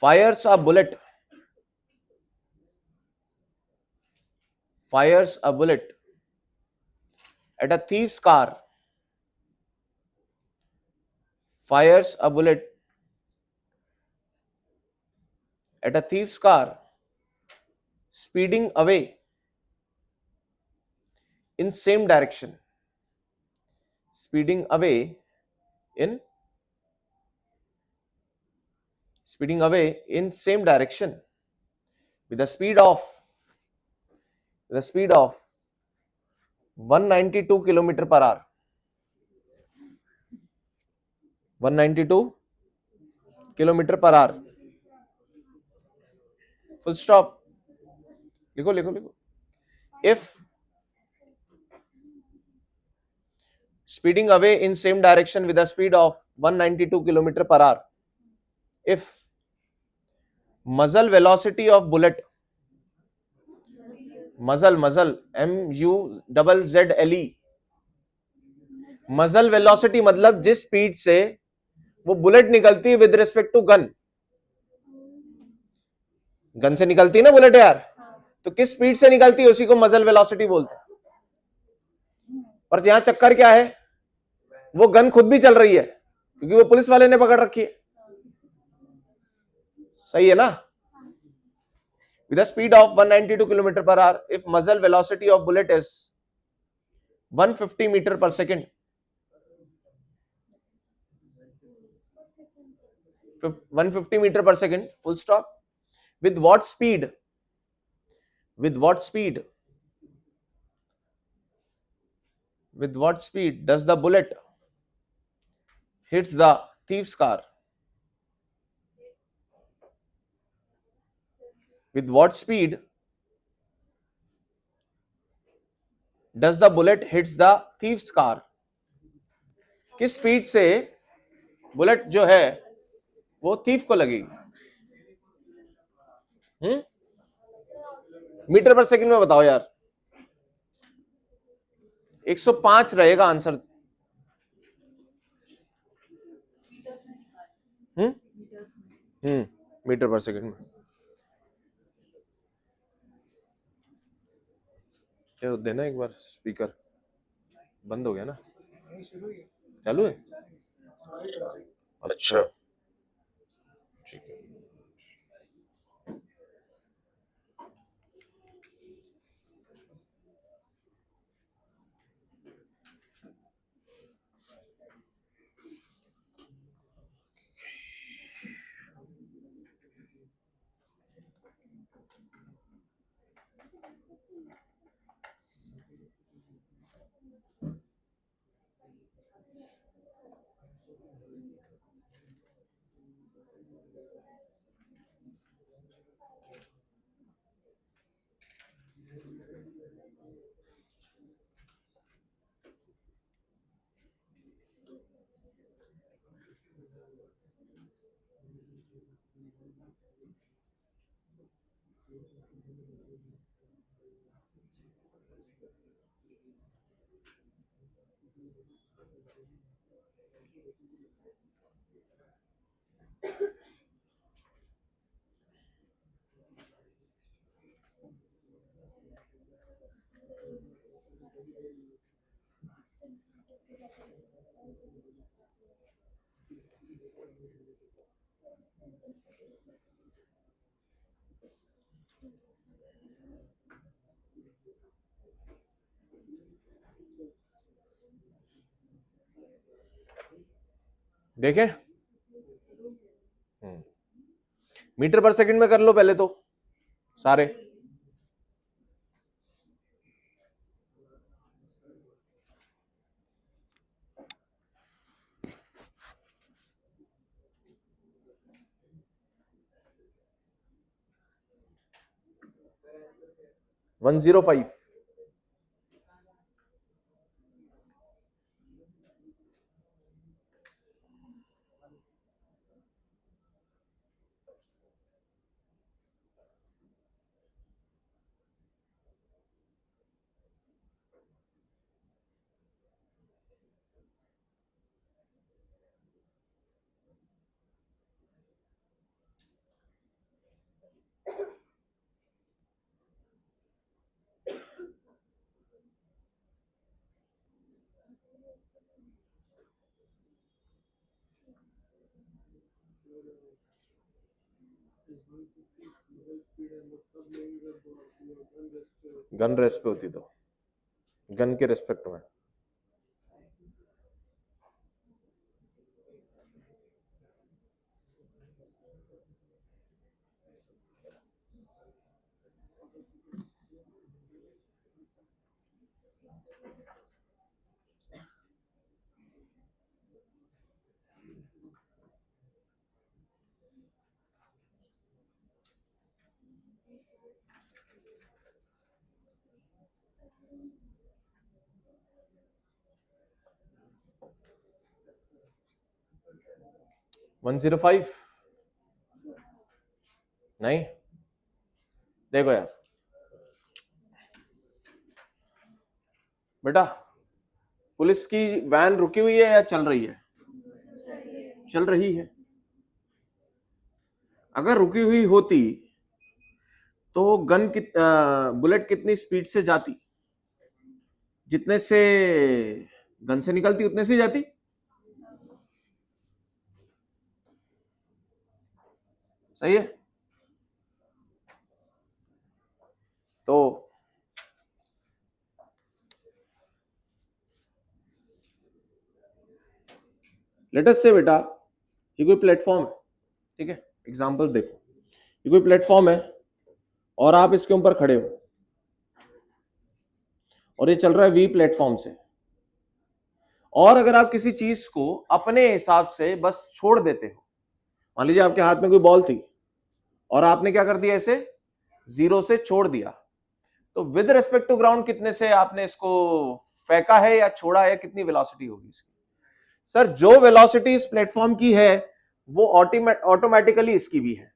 fires a bullet at a thief's car fires a bullet at a thief's car speeding away in same direction, speeding away in same direction with a speed of 192 kilometre per hour, 192 kilometre per hour, full stop, लिखो लिखो लिखो। If speeding away in same direction with a speed of 192 kilometer per hour, if muzzle velocity of bullet, muzzle muzzle muzzle velocity मतलब जिस speed से वो bullet निकलती है with respect to gun, gun से निकलती है ना बुलेट यार, तो किस स्पीड से निकलती है उसी को मजल वेलोसिटी बोलते हैं। पर यहां चक्कर क्या है, वो गन खुद भी चल रही है क्योंकि वो पुलिस वाले ने पकड़ रखी है, सही है ना। with a speed of 192 km per hour, if muzzle velocity of bullet is 150 meter per second, 150 meter per second, full stop, with what speed does the bullet hits the thief's car, with what speed does the bullet hits the thief's car, किस speed से bullet जो है वो thief को लगेगी। Metre पर second में बताओ यार, 105 रहेगा आंसर। मीटर पर सेकंड में ये देना, एक बार स्पीकर बंद हो गया ना, चालू है, अच्छा ठीक है। देखें, मीटर पर सेकंड में कर लो पहले तो सारे। वन 105, गन रेस्ट पे होती तो गन के रेस्पेक्ट में। वन 105 नहीं, देखो यार बेटा, पुलिस की वैन रुकी हुई है या चल रही है? चल रही है। अगर रुकी हुई होती तो बुलेट कितनी स्पीड से जाती? जितने से गन से निकलती उतने से जाती। सही है। तो लेटेस्ट से बेटा, ये कोई प्लेटफॉर्म है, ठीक है, एग्जांपल देखो, ये कोई प्लेटफॉर्म है और आप इसके ऊपर खड़े हो और ये चल रहा है वी प्लेटफॉर्म से, और अगर आप किसी चीज को अपने हिसाब से बस छोड़ देते हो, मान लीजिए आपके हाथ में कोई बॉल थी और आपने क्या कर दिया, इसे 0 से छोड़ दिया, तो विद रिस्पेक्ट टू ग्राउंड कितने से आपने इसको फेंका है या छोड़ा है, कितनी वेलोसिटी होगी इसकी? सर जो वेलोसिटी इस प्लेटफॉर्म की है वो ऑटोमेटिकली इसकी भी है।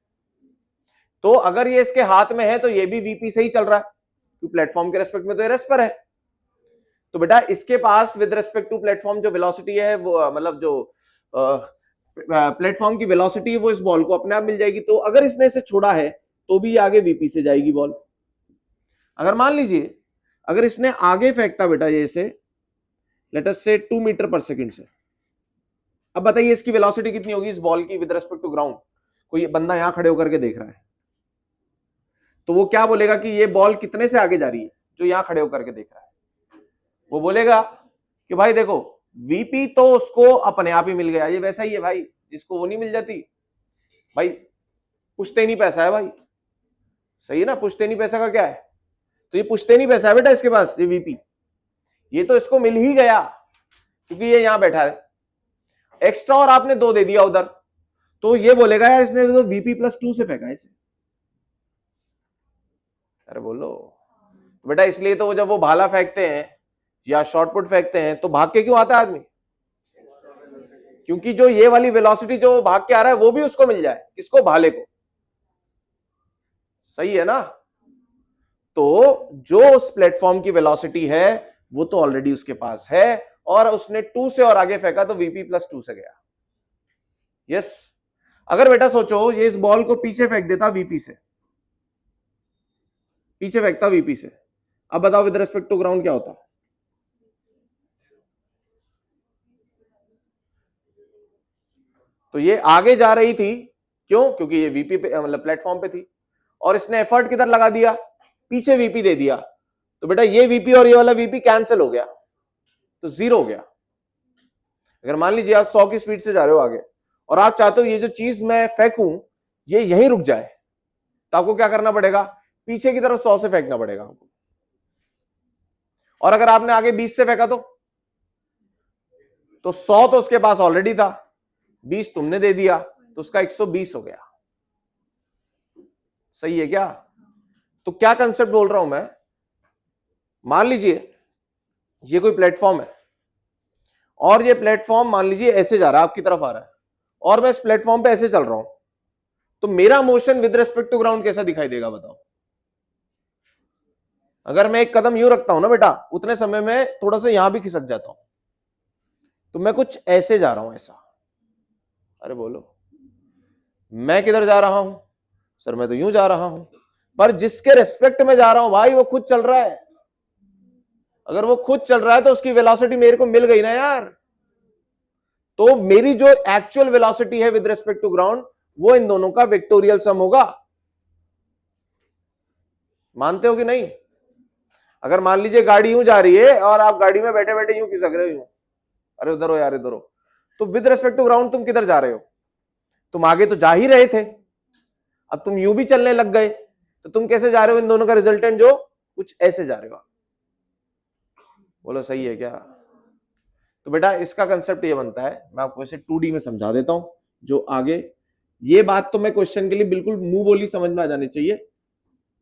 तो अगर ये इसके हाथ में है तो ये भी वीपी से ही चल रहा है, क्योंकि प्लेटफॉर्म के रेस्पेक्ट में तो ये रेस्ट पर है। तो बेटा इसके पास विद रिस्पेक्ट टू प्लेटफॉर्म जो वेलोसिटी है वो, मतलब जो प्लेटफॉर्म की वेलोसिटी है वो इस बॉल को अपने आप मिल जाएगी। तो अगर इसने इसे छोड़ा है तो भी आगे वीपी से जाएगी बॉल। अगर मान लीजिए अगर इसने आगे फेंकता बेटा ये इसे लेट अस से 2 मीटर पर सेकंड से, अब बताइए इसकी वेलोसिटी कितनी होगी इस बॉल की विद रिस्पेक्ट टू ग्राउंड? कोई बंदा यहां खड़े होकर के देख रहा है तो वो क्या बोलेगा कि ये बॉल कितने से आगे जा रही है? जो यहां खड़े होकर के देख रहा है वो बोलेगा कि भाई देखो वीपी तो उसको अपने आप ही मिल गया। ये वैसा ही है भाई, जिसको वो नहीं मिल जाती भाई, पुश्तैनी पैसा है भाई, सही है ना? पुश्तैनी पैसा का क्या है? तो ये पुश्तैनी पैसा है बेटा इसके पास, ये वीपी, ये तो इसको मिल ही गया क्योंकि ये यहां बैठा है। एक्स्ट्रा और आपने 2 दे दिया उधर, तो ये बोलेगा यार इसने तो वीपी प्लस 2 से फेंका इसे। अरे बोलो तो बेटा, इसलिए तो जब वो भाला फेंकते हैं या शॉर्टपुट फेंकते हैं तो भाग के क्यों आता है आदमी? क्योंकि जो ये वाली वेलोसिटी जो भाग के आ रहा है वो भी उसको मिल जाए, किसको? भाले को। सही है ना? तो जो उस प्लेटफॉर्म की वेलोसिटी है वो तो ऑलरेडी उसके पास है, और उसने 2 से और आगे फेंका तो वीपी प्लस 2 से गया। यस। अगर बेटा सोचो ये इस बॉल को पीछे फेंक देता वीपी से, पीछे फेंकता वीपी से, अब बताओ विद रिस्पेक्ट टू ग्राउंड क्या होता? तो ये आगे जा रही थी, क्यों? क्योंकि ये वीपी पे, मतलब प्लेटफॉर्म पे थी, और इसने एफर्ट किधर लगा दिया? पीछे वीपी दे दिया, तो बेटा ये वीपी और ये वाला वीपी कैंसिल हो गया, तो 0 हो गया। अगर मान लीजिए आप 100 की स्पीड से जा रहे हो आगे और आप चाहते हो ये जो चीज मैं फेंकूं ये यहीं रुक जाए, तो आपको क्या करना पड़ेगा? पीछे की तरफ 100 से फेंकना पड़ेगा आपको। और अगर आपने आगे 20 से फेंका तो 100 तो उसके पास ऑलरेडी था, 20 तुमने दे दिया, तो उसका 120 हो गया। सही है क्या? तो क्या कंसेप्ट बोल रहा हूं मैं, मान लीजिए ये कोई प्लेटफॉर्म है और ये प्लेटफॉर्म मान लीजिए ऐसे जा रहा है, आपकी तरफ आ रहा है, और मैं इस प्लेटफॉर्म पे ऐसे चल रहा हूं, तो मेरा motion with respect to ground कैसा दिखाई देगा बताओ? अगर मैं एक कदम यूं रखता हूं ना बेटा, उतने समय में थोड़ा सा यहां भी खिसक जाता हूं, तो मैं कुछ ऐसे जा रहा हूं, ऐसा। अरे बोलो मैं किधर जा रहा हूं? सर मैं तो यूं जा रहा हूं, पर जिसके रेस्पेक्ट में जा रहा हूं भाई वो खुद चल रहा है। अगर वो खुद चल रहा है तो उसकी वेलोसिटी मेरे को मिल गई ना यार। तो मेरी जो एक्चुअल वेलोसिटी है विद रिस्पेक्ट टू ग्राउंड वो इन दोनों का वेक्टोरियल सम होगा। मानते हो कि नहीं? अगर मान लीजिए गाड़ी यूं जा रही है और आप गाड़ी में बैठे बैठे यूं खिसक रहे हो, यूं, अरे उधर हो यार इधर हो, तो विद रिस्पेक्ट टू ग्राउंड तुम किधर जा रहे हो? तुम आगे तो जा ही रहे थे, अब तुम यूं भी चलने लग गए, तो तुम कैसे जा रहे हो? इन दोनों का रिजल्टेंट जो कुछ ऐसे जा रहे हो। बोलो सही है क्या? तो बेटा इसका कंसेप्ट ये बनता है, मैं आपको इसे 2D में समझा देता हूं, जो आगे ये बात तो मैं क्वेश्चन के लिए बिल्कुल मुंह बोली समझ में आ जानी चाहिए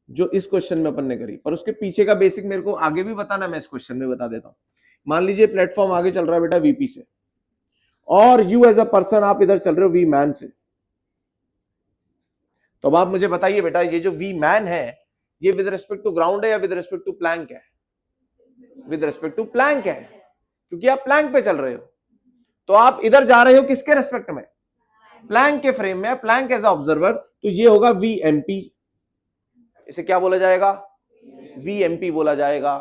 जो इस क्वेश्चन में अपन ने करी, पर उसके पीछे का बेसिक मेरे को आगे भी बताना, मैं इस क्वेश्चन में बता देता हूं। मान लीजिए प्लेटफॉर्म आगे चल रहा है बेटा वीपी से, और यू एज अ पर्सन आप इधर चल रहे हो वी मैन से। तो अब आप मुझे बताइए बेटा, ये जो वी मैन है ये विद रिस्पेक्ट टू ग्राउंड है या विद रिस्पेक्ट टू प्लैंक है? विद रिस्पेक्ट टू प्लैंक है, क्योंकि आप प्लैंक पे चल रहे हो। तो आप इधर जा रहे हो किसके रेस्पेक्ट में? प्लैंक के फ्रेम में, प्लैंक एज ऑब्जर्वर, तो ये होगा वीएमपी। इसे क्या बोला जाएगा? वीएमपी बोला जाएगा।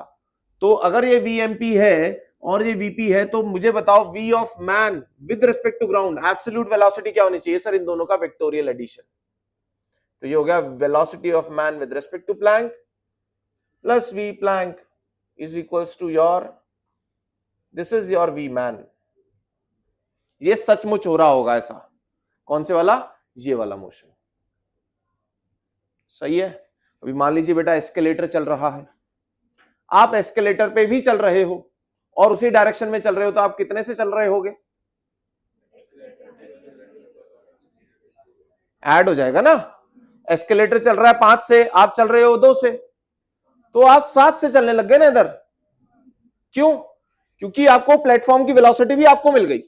तो अगर ये वीएमपी है और ये वीपी है, तो मुझे बताओ V of man with respect to ground absolute velocity क्या होनी चाहिए? सर इन दोनों का वेक्टोरियल एडिशन। तो ये हो गया velocity of man with respect to plank plus V plank is equals to your, this is your V man. ये सचमुच हो रहा होगा ऐसा। कौन से वाला? ये वाला मोशन। सही है। अभी मान लीजिए बेटा एस्केलेटर चल रहा है, आप एस्केलेटर पे भी चल रहे हो और उसी डायरेक्शन में चल रहे हो, तो आप कितने से चल रहे होगे? ऐड हो जाएगा ना। एस्केलेटर चल रहा है 5 से, आप चल रहे हो 2 से, तो आप 7 से चलने लग गए ना इधर। क्यों? क्योंकि आपको प्लेटफॉर्म की वेलोसिटी भी आपको मिल गई।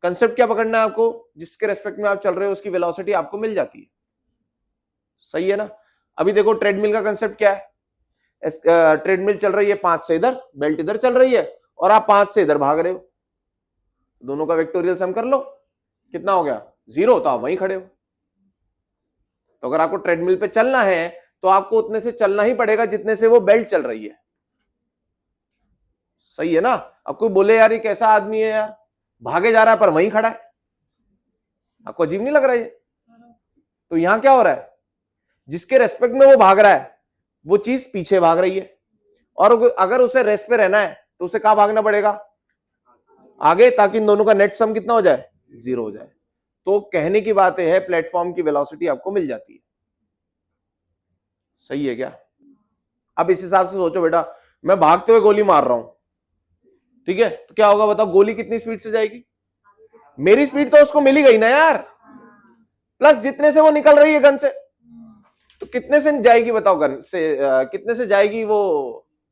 कंसेप्ट क्या पकड़ना है आपको? जिसके रेस्पेक्ट में आप चल रहे हो उसकी वेलोसिटी आपको मिल जाती है। सही है ना। अभी देखो ट्रेडमिल का कंसेप्ट क्या है? ट्रेडमिल चल रही है 5 से इधर, बेल्ट इधर चल रही है और आप 5 से इधर भाग रहे हो, दोनों का वेक्टोरियल सम कर लो, कितना हो गया? 0। तो आप वहीं खड़े हो। तो अगर आपको ट्रेडमिल पे चलना है तो आपको उतने से चलना ही पड़ेगा जितने से वो बेल्ट चल रही है। सही है ना। अब कोई बोले यार ये कैसा आदमी है यार, भागे जा रहा है पर वहीं खड़ा है, आपको अजीब नहीं लग रहा है? तो यहां क्या हो रहा है? जिसके रेस्पेक्ट में वो भाग रहा है वो चीज पीछे भाग रही है, और अगर उसे रेस्ट पे रहना है तो उसे कहां भागना पड़ेगा? आगे, ताकि इन दोनों का नेट सम कितना हो जाए? 0 हो जाए। तो कहने की बात है प्लेटफॉर्म की वेलोसिटी आपको मिल जाती है। सही है क्या? अब इस हिसाब से सोचो बेटा, मैं भागते हुए गोली मार रहा हूं, ठीक है, तो क्या होगा बताओ? गोली कितनी स्पीड से जाएगी? मेरी स्पीड तो उसको मिली गई ना यार, प्लस जितने से वो निकल रही है गन से, तो कितने से जाएगी बताओ? गन से कितने से जाएगी वो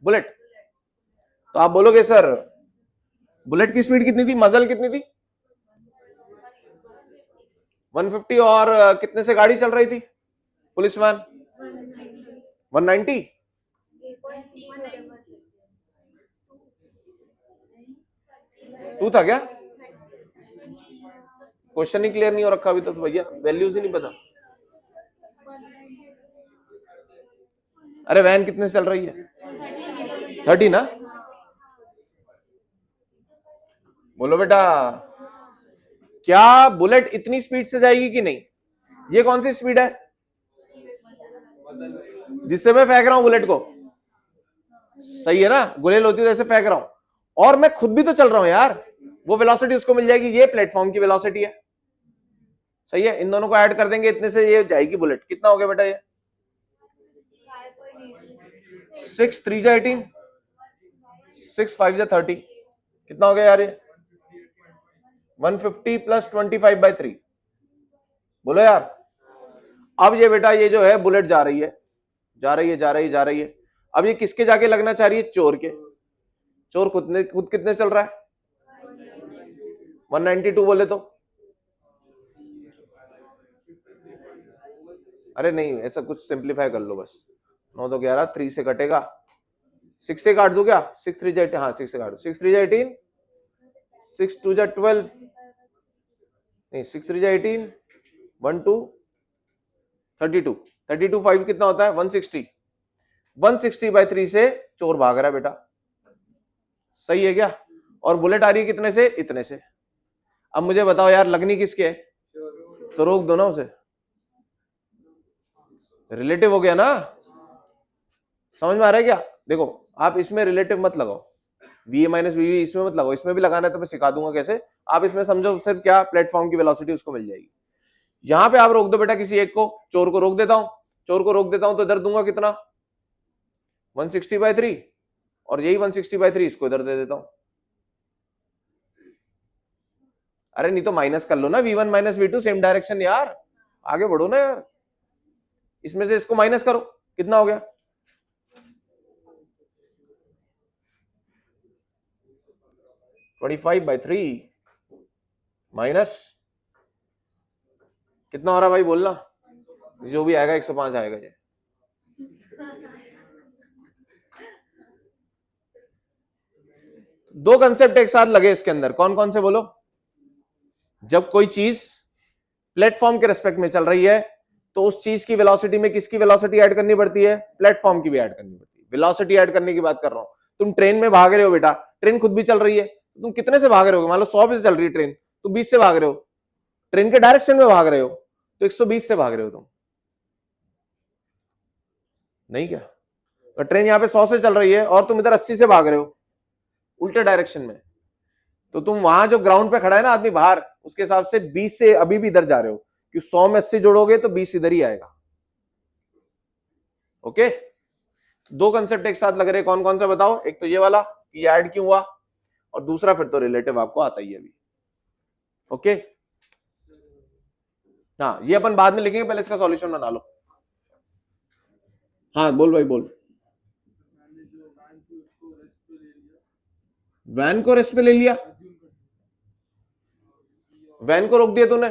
बुलेट? तो आप बोलोगे सर बुलेट की स्पीड कितनी थी, मजल कितनी थी? 150, और कितने से गाड़ी चल रही थी पुलिस वैन? 190। टू था क्या? क्वेश्चन ही क्लियर नहीं हो रखा अभी तक तो भैया, वैल्यूज ही नहीं पता। अरे वैन कितने से चल रही है? 30 ना। बोलो बेटा क्या बुलेट इतनी स्पीड से जाएगी कि नहीं? ये कौन सी स्पीड है जिससे मैं फेंक रहा हूं बुलेट को? सही है ना, गुलेल होती है जैसे फेंक रहा हूं, और मैं खुद भी तो चल रहा हूं यार, वो वेलोसिटी उसको मिल जाएगी। ये प्लेटफॉर्म की वेलोसिटी है। सही है। इन दोनों को ऐड कर देंगे, इतने से ये जाएगी बुलेट। कितना हो गया बेटा? ये 6 3 जा 18, 6 5 जा 30, कितना हो गया यार? ये 150 प्लस 25/3। बोलो यार। अब ये बेटा ये जो है बुलेट जा रही है, जा रही है, जा रही है, जा रही है। अब ये किसके जाके लगना चाह रही है? चोर के। चोर खुद कितने चल रहा है? 192 बोले तो। अरे नहीं, ऐसा कुछ सिंप्लीफाई कर लो बस। 9 तो 11, 3 से कटेगा, 6 से काट दो क्या? 6 3 जा, हाँ 6 से काट दो, 6 3 जा 18, 6 2 जा 12, नहीं 6 3 जा 18, 1 2 32, 32 5 कितना होता है? 160, 160/3 से चोर भाग रहा है बेटा। सही है क्या? और बुलेट आ रही है कितने से? इतने से। अब मुझे बताओ यार लगनी किसके है? तो रोक दो ना उसे, रिलेटिव हो गया ना। समझ में आ रहा है क्या? देखो आप इसमें रिलेटिव मत लगाओ, वी ए माइनस वी इसमें मत लगाओ, इसमें भी लगाना है तो मैं सिखा दूंगा कैसे। आप इसमें समझो सिर्फ क्या, प्लेटफॉर्म की वेलोसिटी उसको मिल जाएगी। यहां पे आप रोक दो बेटा किसी एक को, चोर को रोक देता हूं, चोर को रोक देता हूं तो इधर दूंगा कितना 160/3, और यही 160/3 इसको इधर दे देता हूं। अरे नहीं तो माइनस कर लो ना, v1 minus v2 same direction यार, आगे बढ़ो ना यार। इसमें से इसको माइनस करो, कितना हो गया 25/3 माइनस कितना हो रहा भाई बोलना, जो भी आएगा 105 आएगा ये। दो कंसेप्ट एक साथ लगे इसके अंदर, कौन कौन से बोलो? जब कोई चीज प्लेटफॉर्म के रेस्पेक्ट में चल रही है तो उस चीज की वेलोसिटी में किसकी वेलोसिटी ऐड करनी पड़ती है? प्लेटफॉर्म की भी ऐड करनी पड़ती है। वेलोसिटी ऐड करने की बात कर रहा हूं। तुम ट्रेन में भाग रहे हो बेटा, ट्रेन खुद भी चल रही है, तुम कितने से भाग रहे हो? मान लो 100 से चल रही है ट्रेन, तुम 20 से भाग रहे हो, ट्रेन के डायरेक्शन में भाग रहे हो तो 120 से भाग रहे हो तुम, नहीं क्या? तो ट्रेन यहां पे 100 से चल रही है और तुम इधर 80 से भाग रहे हो उल्टे डायरेक्शन में, तो तुम वहां जो ग्राउंड पे खड़ा है ना आदमी बाहर, उसके हिसाब से 20 से अभी भी इधर जा रहे हो, कि 100 में 80 जोड़ोगे तो 20 इधर ही आएगा। ओके, दो कंसेप्ट एक साथ लग रहे, कौन कौन सा बताओ? एक तो ये वाला कि ऐड क्यों हुआ, और दूसरा फिर तो रिलेटिव आपको आता ही है अभी। ओके, हाँ ये अपन बाद में लिखेंगे, पहले इसका सॉल्यूशन बना लो। हाँ बोल भाई बोल। वैन को रेस्ट पे ले लिया, वैन को रोक दिया तूने,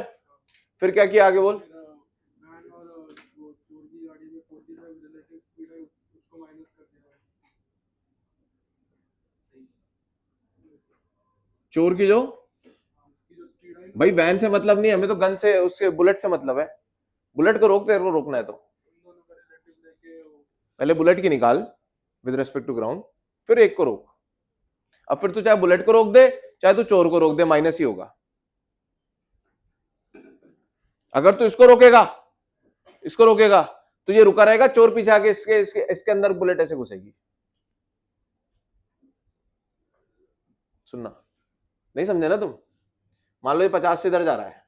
फिर क्या किया आगे बोल? चोर की जो भाई वैन से मतलब नहीं, हमें तो गन से, उससे बुलेट से मतलब है। बुलेट को रोक, तेरे को रोकना है तो पहले बुलेट की निकाल विद रेस्पेक्ट टू ग्राउंड, फिर एक को रोक। अब फिर तू चाहे बुलेट को रोक दे चाहे तू चोर को रोक दे, माइनस ही होगा। अगर तू इसको रोकेगा, इसको रोकेगा तो ये रुका रहेगा, चोर पीछे आके इसके अंदर बुलेट ऐसे घुसेगी। सुनना, नहीं समझे ना तुम? मान लो ये 50 से इधर जा रहा है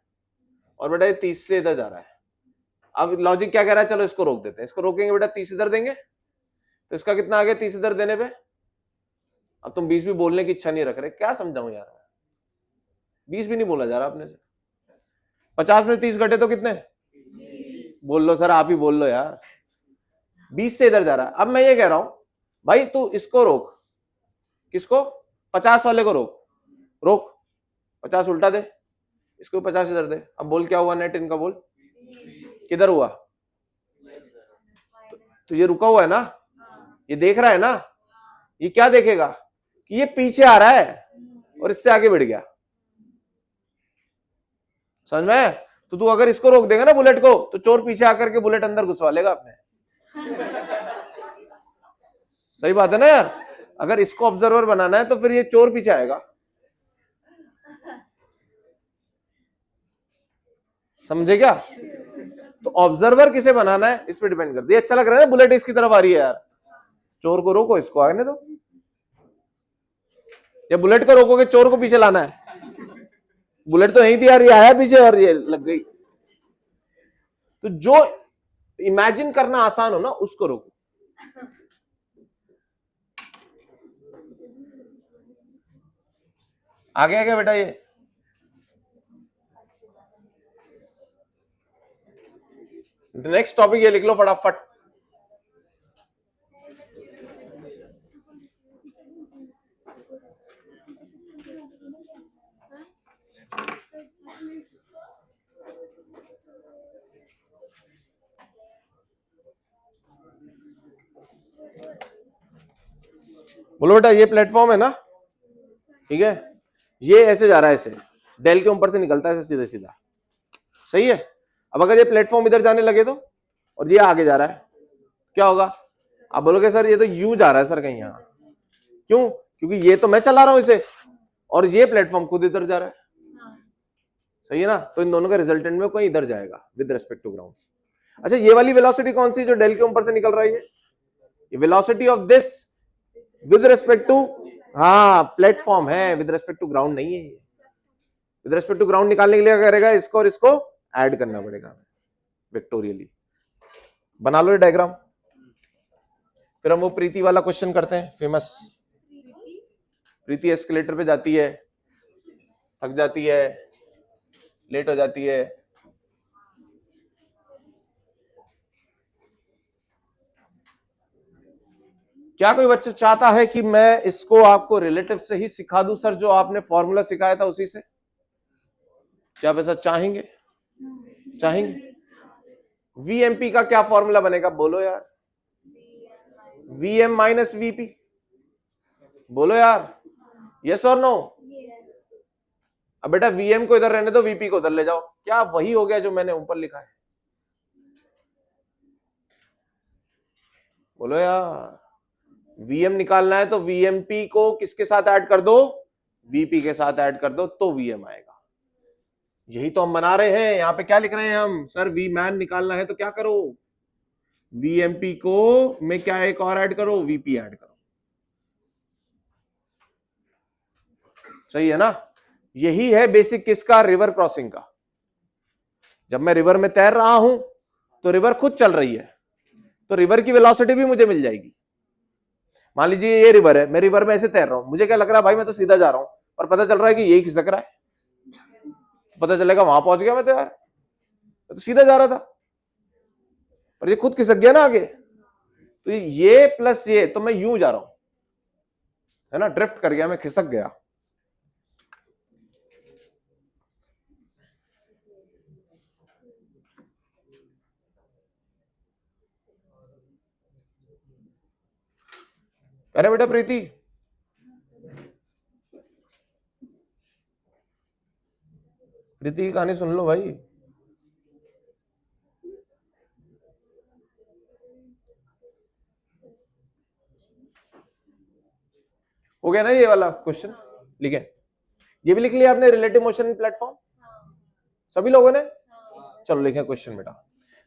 और बेटा ये 30 से इधर जा रहा है। अब लॉजिक क्या कह रहा है? चलो इसको रोक देते हैं, इसको रोकेंगे बेटा 30 इधर देंगे तो इसका कितना आ गया 30 इधर देने पे। अब तुम 20 भी बोलने की इच्छा नहीं रख रहे, क्या समझाऊं यार, 20 भी नहीं बोला जा रहा अपने से। 50 में 30 घटे तो कितने? बोल लो सर, आप ही बोल लो यार। 20 से इधर जा रहा है। अब मैं ये कह रहा हूं भाई तू इसको रोक, किसको? 50 वाले को रोक, रोक 50 उल्टा दे, इसको 50 इधर दे। अब बोल क्या हुआ नेट इनका, बोल किधर हुआ? तो ये रुका हुआ है ना, ये देख रहा है ना, ये क्या देखेगा कि ये पीछे आ रहा है और इससे आगे बढ़ गया। समझ में? तो तू अगर इसको रोक देगा ना बुलेट को, तो चोर पीछे आकर के बुलेट अंदर घुसवा लेगा अपने। सही बात है ना यार? अगर इसको ऑब्जर्वर बनाना है तो फिर ये चोर पीछे आएगा। समझे क्या? तो ऑब्जर्वर किसे बनाना है इस पे डिपेंड करती है। अच्छा लग रहा है ना, बुलेट इसकी तरफ आ रही है यार, चोर को रोको, इसको आने दो। या बुलेट को रोकोगे चोर को पीछे लाना है? बुलेट तो यही थी यार, ये आया पीछे और ये लग गई। तो जो इमेजिन करना आसान हो ना उसको रोको। आ गया क्या बेटा? ये नेक्स्ट टॉपिक ये लिख लो फटाफट। बोलो बेटा, ये प्लेटफॉर्म है ना, ठीक है, ये ऐसे जा रहा है, ऐसे डेल के ऊपर से निकलता है सीधा सीधा, सही है। अब अगर ये प्लेटफॉर्म इधर जाने लगे तो, और ये आगे जा रहा है, क्या होगा? आप बोलोगे सर ये तो यूं जा रहा है सर कहीं, यहां क्यों? क्योंकि ये तो मैं चला रहा हूं इसे और ये प्लेटफॉर्म खुद इधर जा रहा है। सही है ना, तो इन दोनों का रिजल्टेंट में कोई इधर जाएगा विद रेस्पेक्ट टू ग्राउंड। अच्छा ये वाली वेलोसिटी कौन सी जो डेल के ऊपर से निकल रही है, ये velocity of this with respect to, हाँ प्लेटफॉर्म है, विद रेस्पेक्ट टू ग्राउंड नहीं है। विद रेस्पेक्ट टू ग्राउंड निकालने के लिए क्या करेगा, इसको और इसको ऐड करना पड़ेगा वेक्टोरियली। बना लो ये डायग्राम। फिर हम वो प्रीति वाला क्वेश्चन करते हैं, फेमस। प्रीति एस्केलेटर पे जाती है, थक जाती है, लेट हो जाती है, क्या कोई बच्चा चाहता है कि मैं इसको आपको रिलेटिव से ही सिखा दूं सर, जो आपने फॉर्मूला सिखाया था उसी से? क्या आप ऐसा चाहेंगे? चाहेंगे? वीएमपी का क्या फॉर्मूला बनेगा बोलो यार? वीएम माइनस वीपी, बोलो यार, यस और नो? अब बेटा वीएम को इधर रहने दो, वीपी को उधर ले जाओ, क्या वही हो गया जो मैंने ऊपर लिखा है? बोलो यार, वीएम निकालना है तो वीएमपी को किसके साथ ऐड कर दो, वीपी के साथ ऐड कर दो तो वीएम आएगा। यही तो हम बना रहे हैं। यहां पे क्या लिख रहे हैं हम, सर वी मैन निकालना है तो क्या करो, वीएमपी को में क्या एक और ऐड करो, वीपी ऐड करो। सही है ना? यही है बेसिक किसका, रिवर क्रॉसिंग का। जब मैं रिवर में तैर रहा हूं तो रिवर खुद चल रही है, तो रिवर की वेलोसिटी भी मुझे मिल जाएगी। मान लीजिए ये रिवर है, मैं रिवर में ऐसे तैर रहा हूं, मुझे क्या लग रहा है भाई मैं तो सीधा जा रहा हूं, और पता चल रहा है कि यही खिसक रहा है, पता चलेगा वहां पहुंच गया मैं तो यार, मैं तो सीधा जा रहा था, पर ये खुद खिसक गया ना आगे, तो ये प्लस ये, तो मैं यूं जा रहा हूं, है ना, ड्रिफ्ट कर गया, मैं खिसक गया। अरे बेटा प्रीति, प्रीति की कहानी सुन लो भाई। हो गया ना ये वाला क्वेश्चन, लिखे? ये भी लिख लिया आपने, रिलेटिव मोशन प्लेटफॉर्म, सभी लोगों ने? चलो लिखे क्वेश्चन बेटा।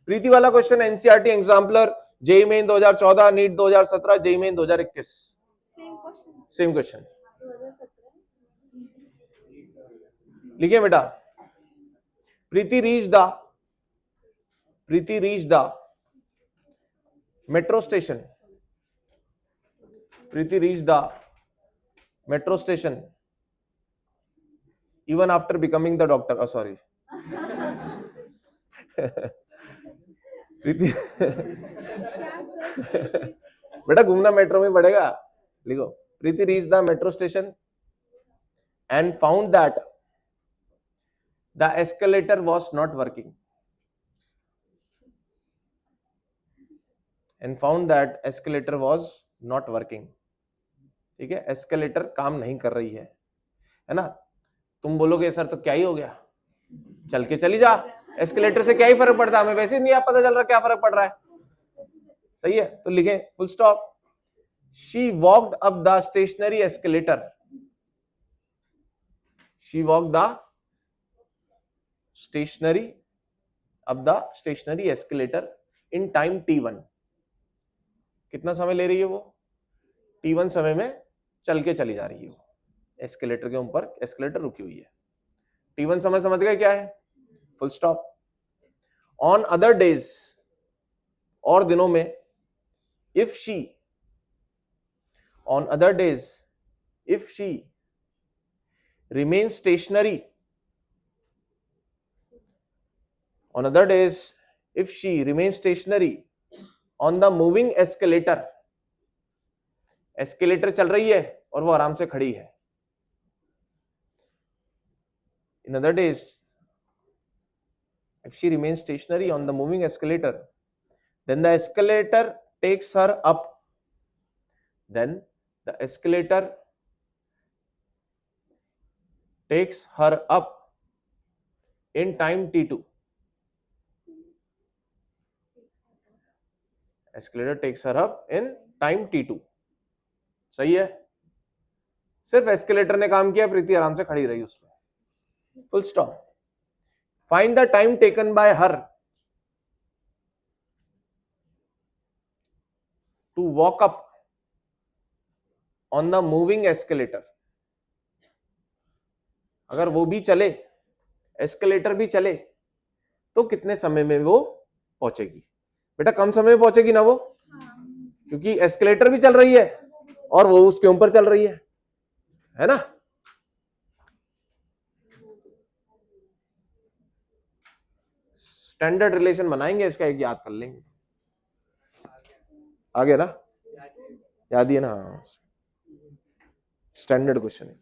प्रीति वाला question NCERT exemplar, JEE main 2014, NEET 2017, JEE main 2021, same question. लिखिए बेटा, Preeti reach the metro station, Preeti reach the metro station even after becoming the doctor, oh sorry Preeti बेटा घूमना मेट्रो में पड़ेगा, लिखो Preeti reach the metro station and found that the escalator was not working, and found that escalator was not working। ठीक है, escalator काम नहीं कर रही है ना? तुम बोलोगे सर तो क्या ही हो गया, चल के चली जा, एस्केलेटर से क्या ही फर्क पड़ता है, हमें वैसे ही नहीं पता चल रहा क्या फर्क पड़ रहा है। सही है, तो लिखे full stop. She walked up the stationary escalator, she walked the stationary up the stationary escalator in time t1। कितना समय ले रही है वो, t1 समय में चल के चली जा रही है वो, एस्केलेटर के ऊपर एस्केलेटर रुकी हुई है। t1 समय समझ गए क्या है, full stop. On other days, और दिनों में, if she, on other days if she remain stationery, on other days if she remains stationary on the moving escalator, escalator चल रही है और वो आराम से खड़ी है। in other days if she remains stationary on the moving escalator, then the escalator takes her up, then the escalator takes her up in time t2, escalator takes her up in time t2। सही है, सिर्फ escalator ने काम किया, प्रीति आराम से खड़ी रही उसमें, full stop. Find the time taken by her to walk up on the moving escalator. अगर वो भी चले, एस्केलेटर भी चले, तो कितने समय में वो पहुंचेगी? बेटा कम समय में पहुंचेगी ना वो, क्योंकि एस्केलेटर भी चल रही है और वो उसके ऊपर चल रही है ना। स्टैंडर्ड रिलेशन बनाएंगे इसका, एक याद कर लेंगे। आ गया ना, याद ही है ना। स्टैंडर्ड क्वेश्चन है।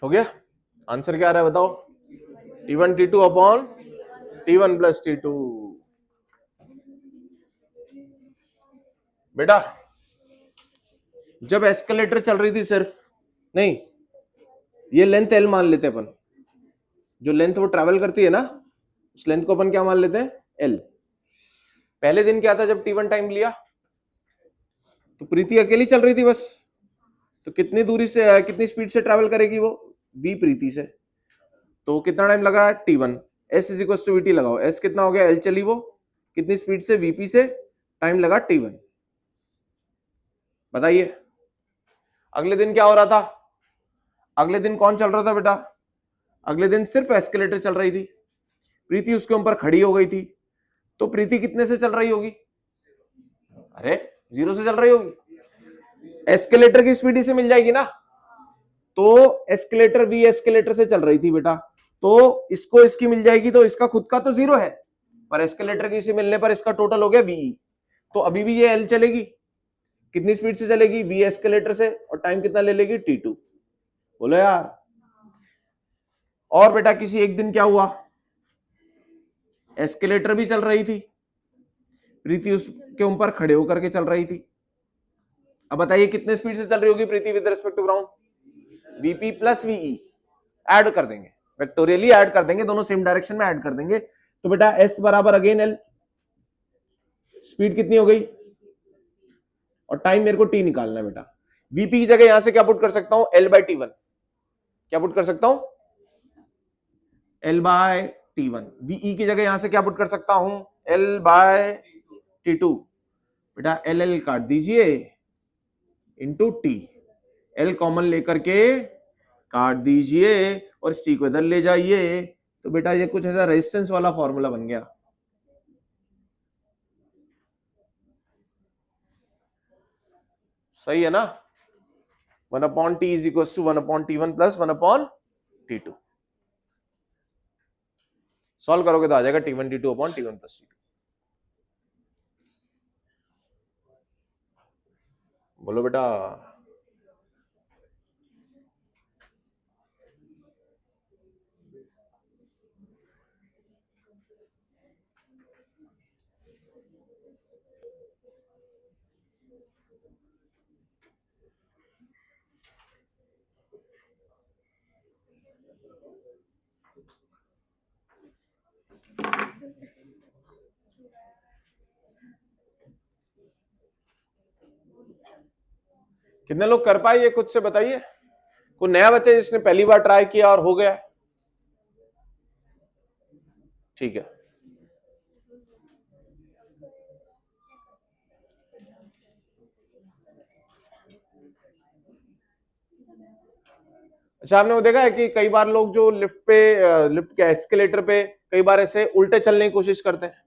हो गया? आंसर क्या आ रहा है बताओ? T1 T2 upon T1 plus T2। बेटा जब एस्केलेटर चल रही थी सिर्फ, नहीं, ये लेंथ L मान लेते हैं अपन, जो लेंथ वो ट्रैवल करती है ना, उस लेंथ को अपन क्या मान लेते हैं? L। पहले दिन क्या था जब T1 टाइम लिया, तो प्रीति अकेली चल रही थी बस, तो कितनी दूरी से, कितनी स्पीड से ट्रैवल करेगी वो? V प्रीति से। तो कितना टाइम लगा? T1। S is equal to VT लगाओ, S कितना हो गया? L चली वो, कितनी स्पीड से? VP से, टाइम लगा T1। बताइए अगले दिन क्या हो रहा था? अगले दिन कौन चल रहा था बेटा? अगले दिन सिर्फ एस्केलेटर चल रही थी, प्रीति उसके ऊपर खड़ी हो गई थी, तो प्रीति कितने से चल रही होगी? अरे 0 से चल रही होगी। एस्केलेटर की स्पीड इसे मिल जाएगी ना, तो एस्केलेटर V एस्केलेटर से चल रही थी बेटा, तो इसको इसकी मिल जाएगी, तो इसका खुद का तो 0 है, पर एस्केलेटर की इसे मिलने पर इसका टोटल हो गया VE। तो अभी भी ये L चलेगी, कितनी स्पीड से चलेगी? V एस्केलेटर से, और टाइम कितना ले लेगी? T2। बोलो यार। और बेटा किसी एक दिन क्या हुआ, एस्केलेटर भी चल रही थी, प्रीति उसके ऊपर खड़े होकर के चल रही थी। अब बताइए कितने स्पीड से चल रही होगी Preeti with respect to ground? VP plus VE add कर देंगे, वेक्टोरियली ऐड कर देंगे, दोनों सेम डायरेक्शन में ऐड कर देंगे। तो बेटा S बराबर अगेन L, स्पीड कितनी हो गई, और टाइम मेरे को T निकालना है बेटा। VP की जगह यहां से क्या पुट कर सकता हूं? L by T1। क्या पुट कर सकता हूं? L by T1। VE की जगह यहां से क्या पुट कर सकता हूं? L by T2। बेटा L काट दीजिए इंटू T, L कॉमन लेकर के काट दीजिए और इस T को इधर ले जाइए, तो बेटा ये कुछ ऐसा रेजिस्टेंस वाला फॉर्मूला बन गया। सही है ना? 1/T is equal to 1/T1 plus 1/T2। Solve करोगे तो आ जाएगा T1 T2 upon T1 plus T2। बोलो बेटा। कितने लोग कर पाए ये खुद से बताइए? कोई नया बच्चा जिसने पहली बार ट्राई किया और हो गया? ठीक है, अच्छा आपने वो देखा है कि कई बार लोग जो लिफ्ट के एस्केलेटर पे कई बार ऐसे उल्टे चलने की कोशिश करते हैं,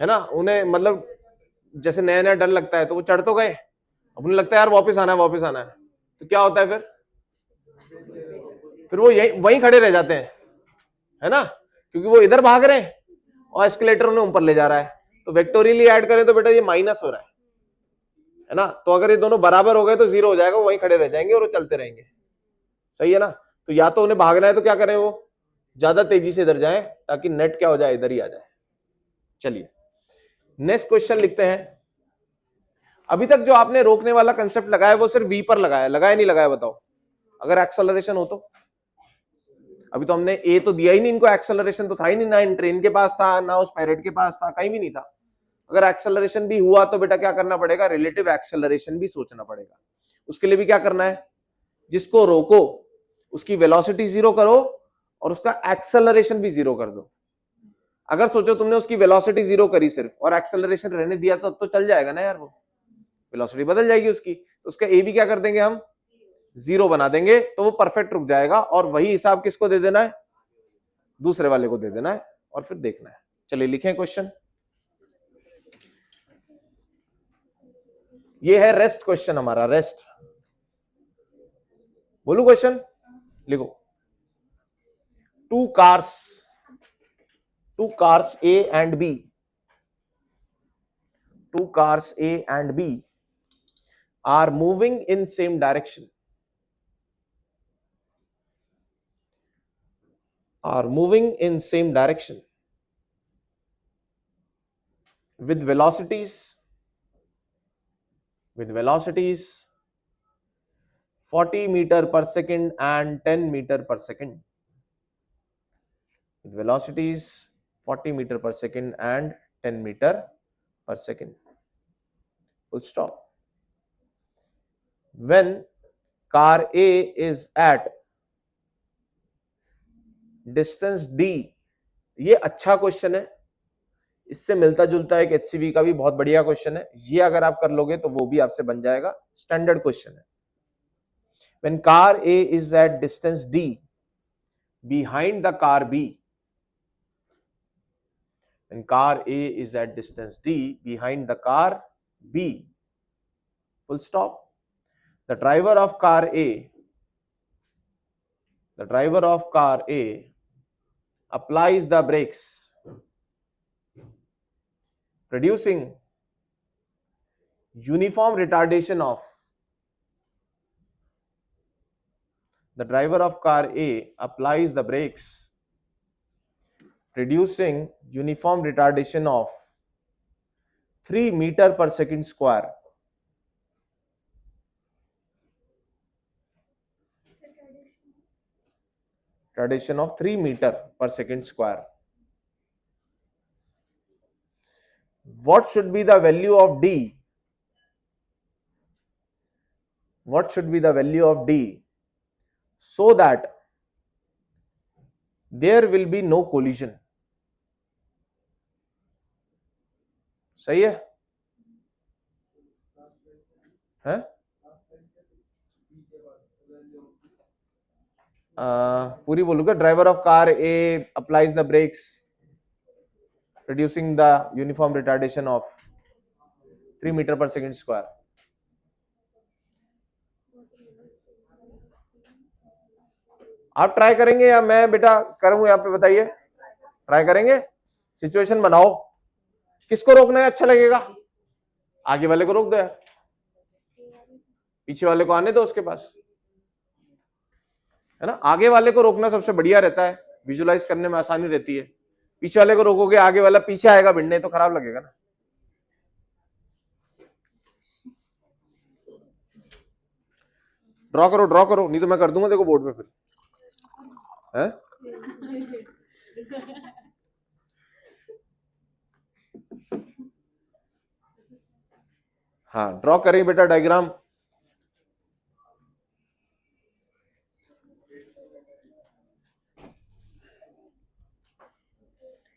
है ना? उन्हें मतलब जैसे नया नया डर लगता है तो वो चढ़ तो गए, अब उन्हें लगता है यार वापस आना है वापस आना है, तो क्या होता है फिर वो यही वहीं खड़े रह जाते हैं, है ना? क्योंकि वो इधर भाग रहे हैं और एस्केलेटर उन्हें ऊपर ले जा रहा है। तो वेक्टोरियली ऐड करें तो बेटा ये माइनस हो रहा है ना? तो अगर ये दोनों बराबर हो गए तो जीरो हो जाएगा, वो वहीं खड़े रह जाएंगे और वो चलते रहेंगे, सही है ना? तो या तो उन्हें भागना है तो क्या करें, वो ज्यादा तेजी से इधर जाए ताकि नेट क्या हो जाए, इधर ही आ जाए। चलिए नेक्स्ट क्वेश्चन लिखते हैं। अभी तक जो आपने रोकने वाला कंसेप्ट लगाया वो सिर्फ वी पर लगाया नहीं लगाया बताओ? अगर एक्सेलरेशन हो तो अभी तो हमने ए तो दिया ही नहीं इनको, एक्सेलरेशन तो था ही नहीं, ना इन ट्रेन के पास था ना उस पायलट के पास था, कहीं भी नहीं था। अगर एक्सेलरेशन भी हुआ तो बेटा क्या करना पड़ेगा, रिलेटिव एक्सेलरेशन भी सोचना पड़ेगा। उसके लिए भी क्या करना है, जिसको रोको उसकी वेलोसिटी जीरो करो और उसका एक्सेलरेशन भी जीरो कर दो। अगर सोचो तुमने उसकी वेलोसिटी जीरो करी सिर्फ और एक्सेलरेशन रहने दिया तो चल जाएगा ना यार, वो वेलोसिटी बदल जाएगी उसकी, तो उसका ए भी क्या कर देंगे हम, जीरो बना देंगे, तो वो परफेक्ट रुक जाएगा। और वही हिसाब किसको दे देना है, दूसरे वाले को दे देना है और फिर देखना है। चलिए लिखें क्वेश्चन, ये है रेस्ट क्वेश्चन हमारा, रेस्ट। बोलू क्वेश्चन, लिखो। Two cars A and B, two cars A and B are moving in same direction, with velocities 40 meter per second and 10 meter per second, with velocities 40 meter per second and 10 meter per second, full stop. When car A is at distance D, ये अच्छा question है, इससे मिलता जुलता एक HCV का भी बहुत बढ़िया क्वेश्चन है, ये अगर आप कर लोगे तो वो भी आपसे बन जाएगा, स्टैंडर्ड क्वेश्चन है। When car A is at distance D behind the car B, when car A is at distance D behind the car B, full stop. The driver of car A applies the brakes, producing uniform retardation of, the driver of car A applies the brakes producing uniform retardation of 3 meter per second square. Retardation of 3 meter per second square. What should be the value of D? What should be the value of D so that there will be no collision? सही है? हैं? पूरी बोलूंगा, driver of car A applies the brakes reducing the uniform retardation of 3 meter per second square. आप try करेंगे या मैं बेटा करूं, यहाँ पे बताइए, ट्राई करेंगे? सिचुएशन बनाओ, किसको रोकना है अच्छा लगेगा? आगे वाले को रोक दो यार, पीछे वाले को आने दो उसके पास, है ना? आगे वाले को रोकना सबसे बढ़िया रहता है, विजुलाइज करने में आसानी रहती है। पीछे वाले को रोकोगे आगे वाला पीछे आएगा भिड़ने, तो खराब लगेगा ना। ड्रॉ करो नहीं तो मैं कर दूंगा देखो बोर्ड पे फिर, है? हाँ, ड्रॉ करें बेटा डायग्राम।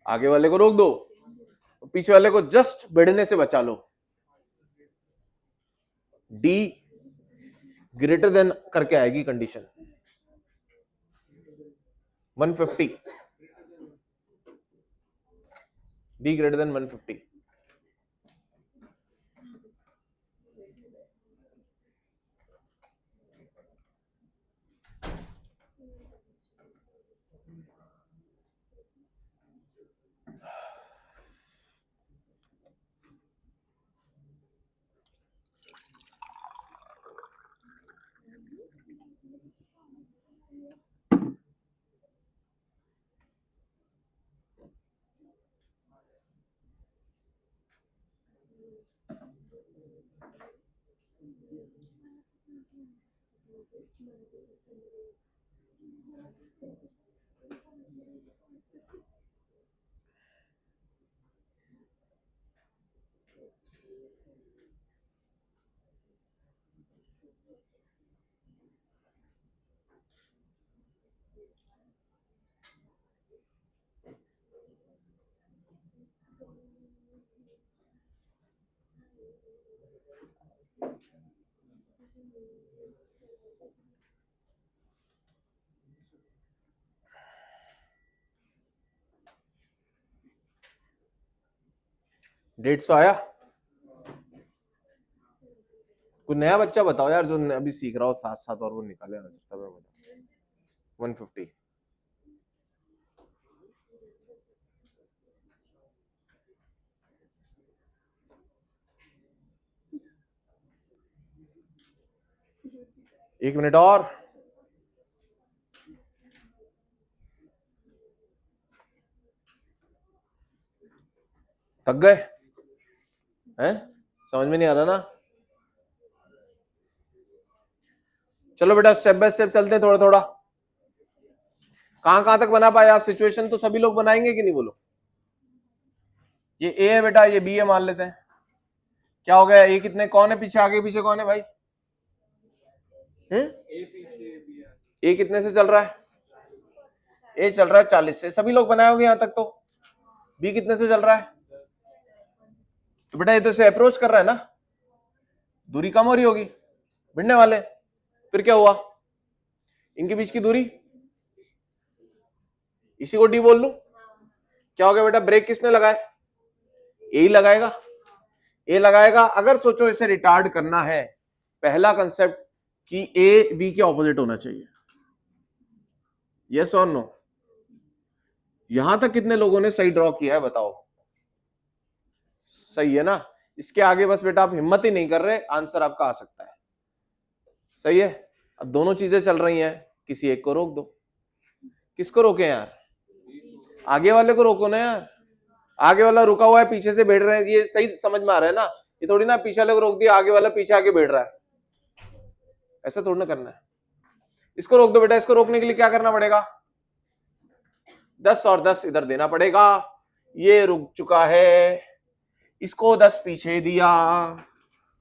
आगे वाले को रोक दो, पीछे वाले को जस्ट बढ़ने से बचा लो। डी ग्रेटर देन करके आएगी कंडीशन 150, डी ग्रेटर देन 150। डेढ़ सौ आया? कोई नया बच्चा बताओ यार जो अभी सीख रहा हो साथ साथ और वो निकाले ना सकता मैं बता 150। एक मिनट और, थक गए हैं? समझ में नहीं आ रहा ना? चलो बेटा स्टेप बाय स्टेप चलते हैं थोड़ा थोड़ा। कहां तक बना पाए आप? सिचुएशन तो सभी लोग बनाएंगे कि नहीं बोलो? ये ए है बेटा, ये बी है मान लेते हैं। क्या हो गया? ए कितने, कौन है पीछे, आगे पीछे कौन है भाई? ए कितने से चल रहा है? ए चल रहा है 40 से, सभी लोग बनाए होंगे यहां तक तो। बी कितने से चल रहा है? तो बेटा ये तो इसे अप्रोच कर रहा है ना, दूरी कम हो रही होगी, भिड़ने वाले। फिर क्या हुआ? इनके बीच की दूरी, इसी को डी बोल लूं। क्या हो गया बेटा? ब्रेक किसने लगाए? ए ही लगाएगा। ए लगाएगा। अगर सोचो इसे रिटार्ड करना है, पहला कंसेप्ट कि ए बी के ऑपोजिट होना चाहिए, यस और नो? यहां तक कितने लोगों ने सही ड्रॉ किया है बताओ? सही है ना? इसके आगे बस बेटा आप हिम्मत ही नहीं कर रहे, आंसर आपका आ सकता है। सही है। अब दोनों चीजें चल रही हैं, किसी एक को रोक दो। किसको रोके यार? आगे वाले को रोको ना यार। आगे वाला रुका हुआ है, पीछे से बैठ रहे हैं, ये सही समझ में आ रहा है ना? ये थोड़ी ना पीछे वाले को रोक दिया, आगे वाला पीछे आके बैठ रहा है, ऐसा थोड़ी ना करना है। इसको रोक दो बेटा। इसको रोकने के लिए क्या करना पड़ेगा? 10 और 10 इधर देना पड़ेगा। ये रुक चुका है, इसको 10 पीछे दिया।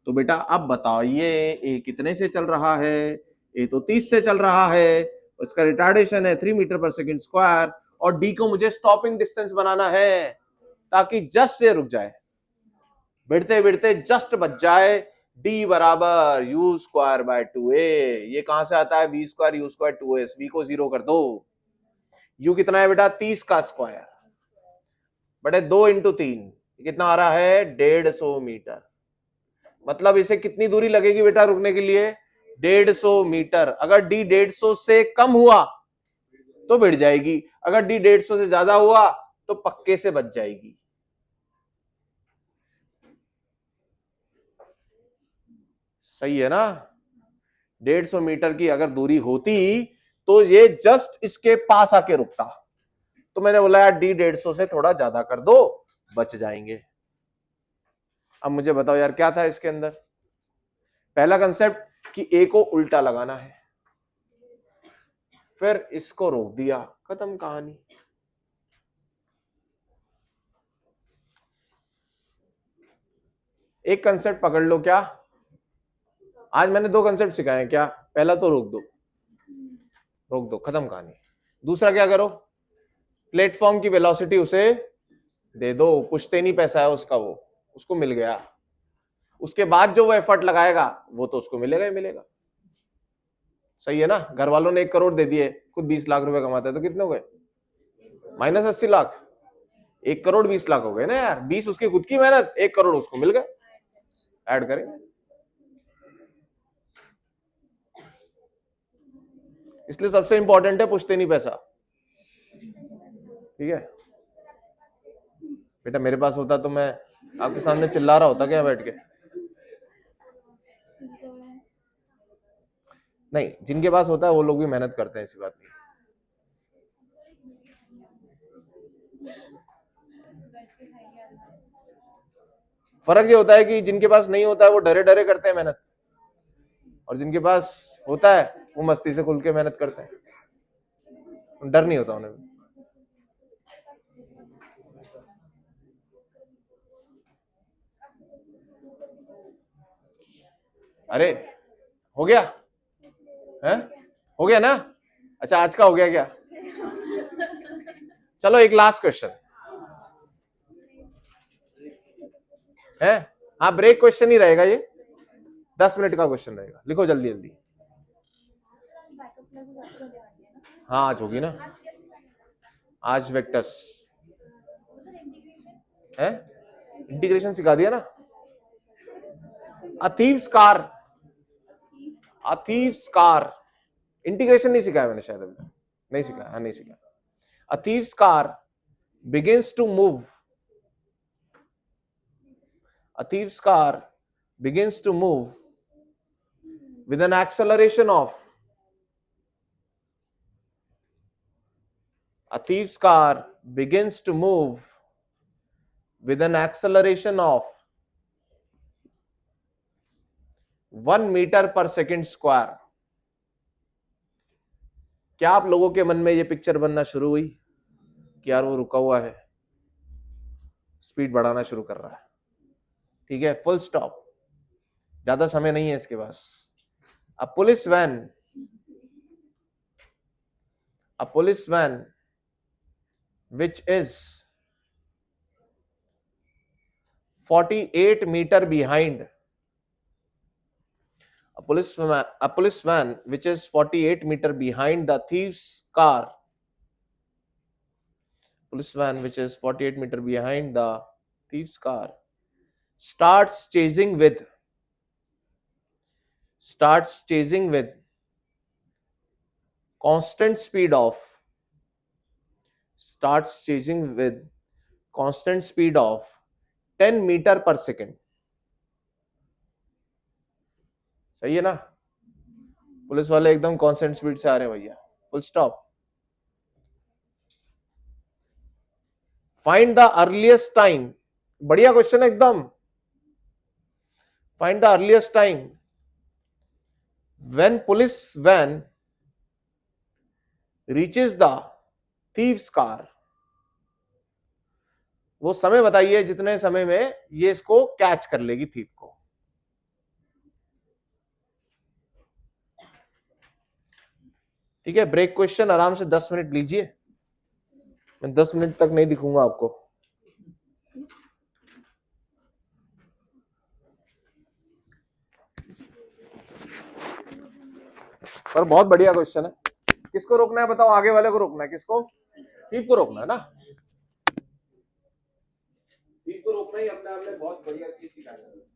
तो बेटा अब बताइए ए कितने से चल रहा है? ए तो 30 से चल रहा है, उसका रिटार्डेशन है 3 मीटर पर सेकंड स्क्वायर, और डी को मुझे स्टॉपिंग डिस्टेंस बनाना है ताकि जस्ट से रुक जाए, बढ़ते बढ़ते जस्ट बच जाए। डी बराबर यू स्क्वायर बाय 2a। ये कहां से आता है? B square U square 2s। B को 0 कर दो। यू कितना है बेटा? 30 का स्क्वायर बटे 2 इंटू 3, कितना आ रहा है? 150 मीटर। मतलब इसे कितनी दूरी लगेगी बेटा रुकने के लिए? 150 मीटर। अगर डी 150 से कम हुआ तो बढ़ जाएगी, अगर डी 150 से ज्यादा हुआ तो पक्के से बच जाएगी। सही है ना? 150 मीटर की अगर दूरी होती तो ये जस्ट इसके पास आके रुकता, तो मैंने बोला यार डी 150 से थोड़ा ज्यादा कर दो, बच जाएंगे। अब मुझे बताओ यार क्या था इसके अंदर? पहला कंसेप्ट कि ए को उल्टा लगाना है, फिर इसको रोक दिया, खत्म कहानी। एक कंसेप्ट पकड़ लो, क्या आज मैंने 2 कंसेप्ट सिखाए हैं। क्या? पहला तो रोक दो, रोक दो, खत्म कहानी। दूसरा क्या करो, प्लेटफॉर्म की वेलोसिटी उसे दे दो, पुश्तैनी पैसा है उसका, वो उसको मिल गया। उसके बाद जो वो एफर्ट लगाएगा वो तो उसको मिलेगा ही मिलेगा। सही है ना? घर वालों ने 1 करोड़ दे दिए, खुद 20 लाख रुपए कमाते हैं, तो कितने हो गए? -80 लाख। 1 करोड़ 20 लाख हो गए ना यार। 20 उसकी खुद की मेहनत, 1 करोड़ उसको मिल गए। ऐड करेंगे। इसलिए सबसे इंपॉर्टेंट है पुश्तैनी पैसा। ठीक है बेटा, मेरे पास होता तो मैं आपके सामने चिल्ला रहा होता क्या बैठ के? नहीं, जिनके पास होता है वो लोग भी मेहनत करते हैं, ऐसी बात नहीं। फर्क ये होता है कि जिनके पास नहीं होता है वो डरे डरे करते हैं मेहनत, और जिनके पास होता है वो मस्ती से खुल के मेहनत करते हैं, डर नहीं होता उन्हें। अरे हो गया है? हो गया ना? अच्छा, आज का हो गया क्या? चलो एक लास्ट क्वेश्चन है। हाँ, ब्रेक क्वेश्चन ही रहेगा ये, 10 मिनट का क्वेश्चन रहेगा। लिखो जल्दी जल्दी। हाँ आज होगी ना, आज वेक्टर्स है, इंटीग्रेशन सिखा दिया ना। अथीव्स कार, अथीव्स कार, इंटीग्रेशन नहीं सिखाया मैंने शायद अभी, नहीं सिखाया। हाँ नहीं सिखाया। A thief's car begins to move. A thief's car begins to move with an acceleration of. A thief's car begins to move with an acceleration of 1 meter per second square. क्या आप लोगों के मन में ये पिक्चर बनना शुरू हुई कि यार वो रुका हुआ है, स्पीड बढ़ाना शुरू कर रहा है? ठीक है, फुल स्टॉप, ज्यादा समय नहीं है इसके पास। A police van which is 48 meter behind, a police van which is 48 meter behind the thief's car, police van which is 48 meter behind the thief's car starts chasing with constant speed of 10 meter per second. सही है ना? Police वाले एकदम constant speed से आ रहे हैं भैया, full stop. Find the earliest time, बढ़िया क्वेश्चन है एकदम। Find the earliest time when police van reaches the thieves car. वो समय बताइए जितने समय में ये इसको कैच कर लेगी, थीव को। ठीक है, ब्रेक क्वेश्चन आराम से 10 मिनट लीजिए, मैं 10 मिनट तक नहीं दिखूंगा आपको। पर बहुत बढ़िया क्वेश्चन है। किसको रोकना है बताओ? आगे वाले को रोकना है, किसको? थीव को रोकना है ना। थीव को रोकना ही अपने आप में बहुत बढ़िया चीज सिखाना है।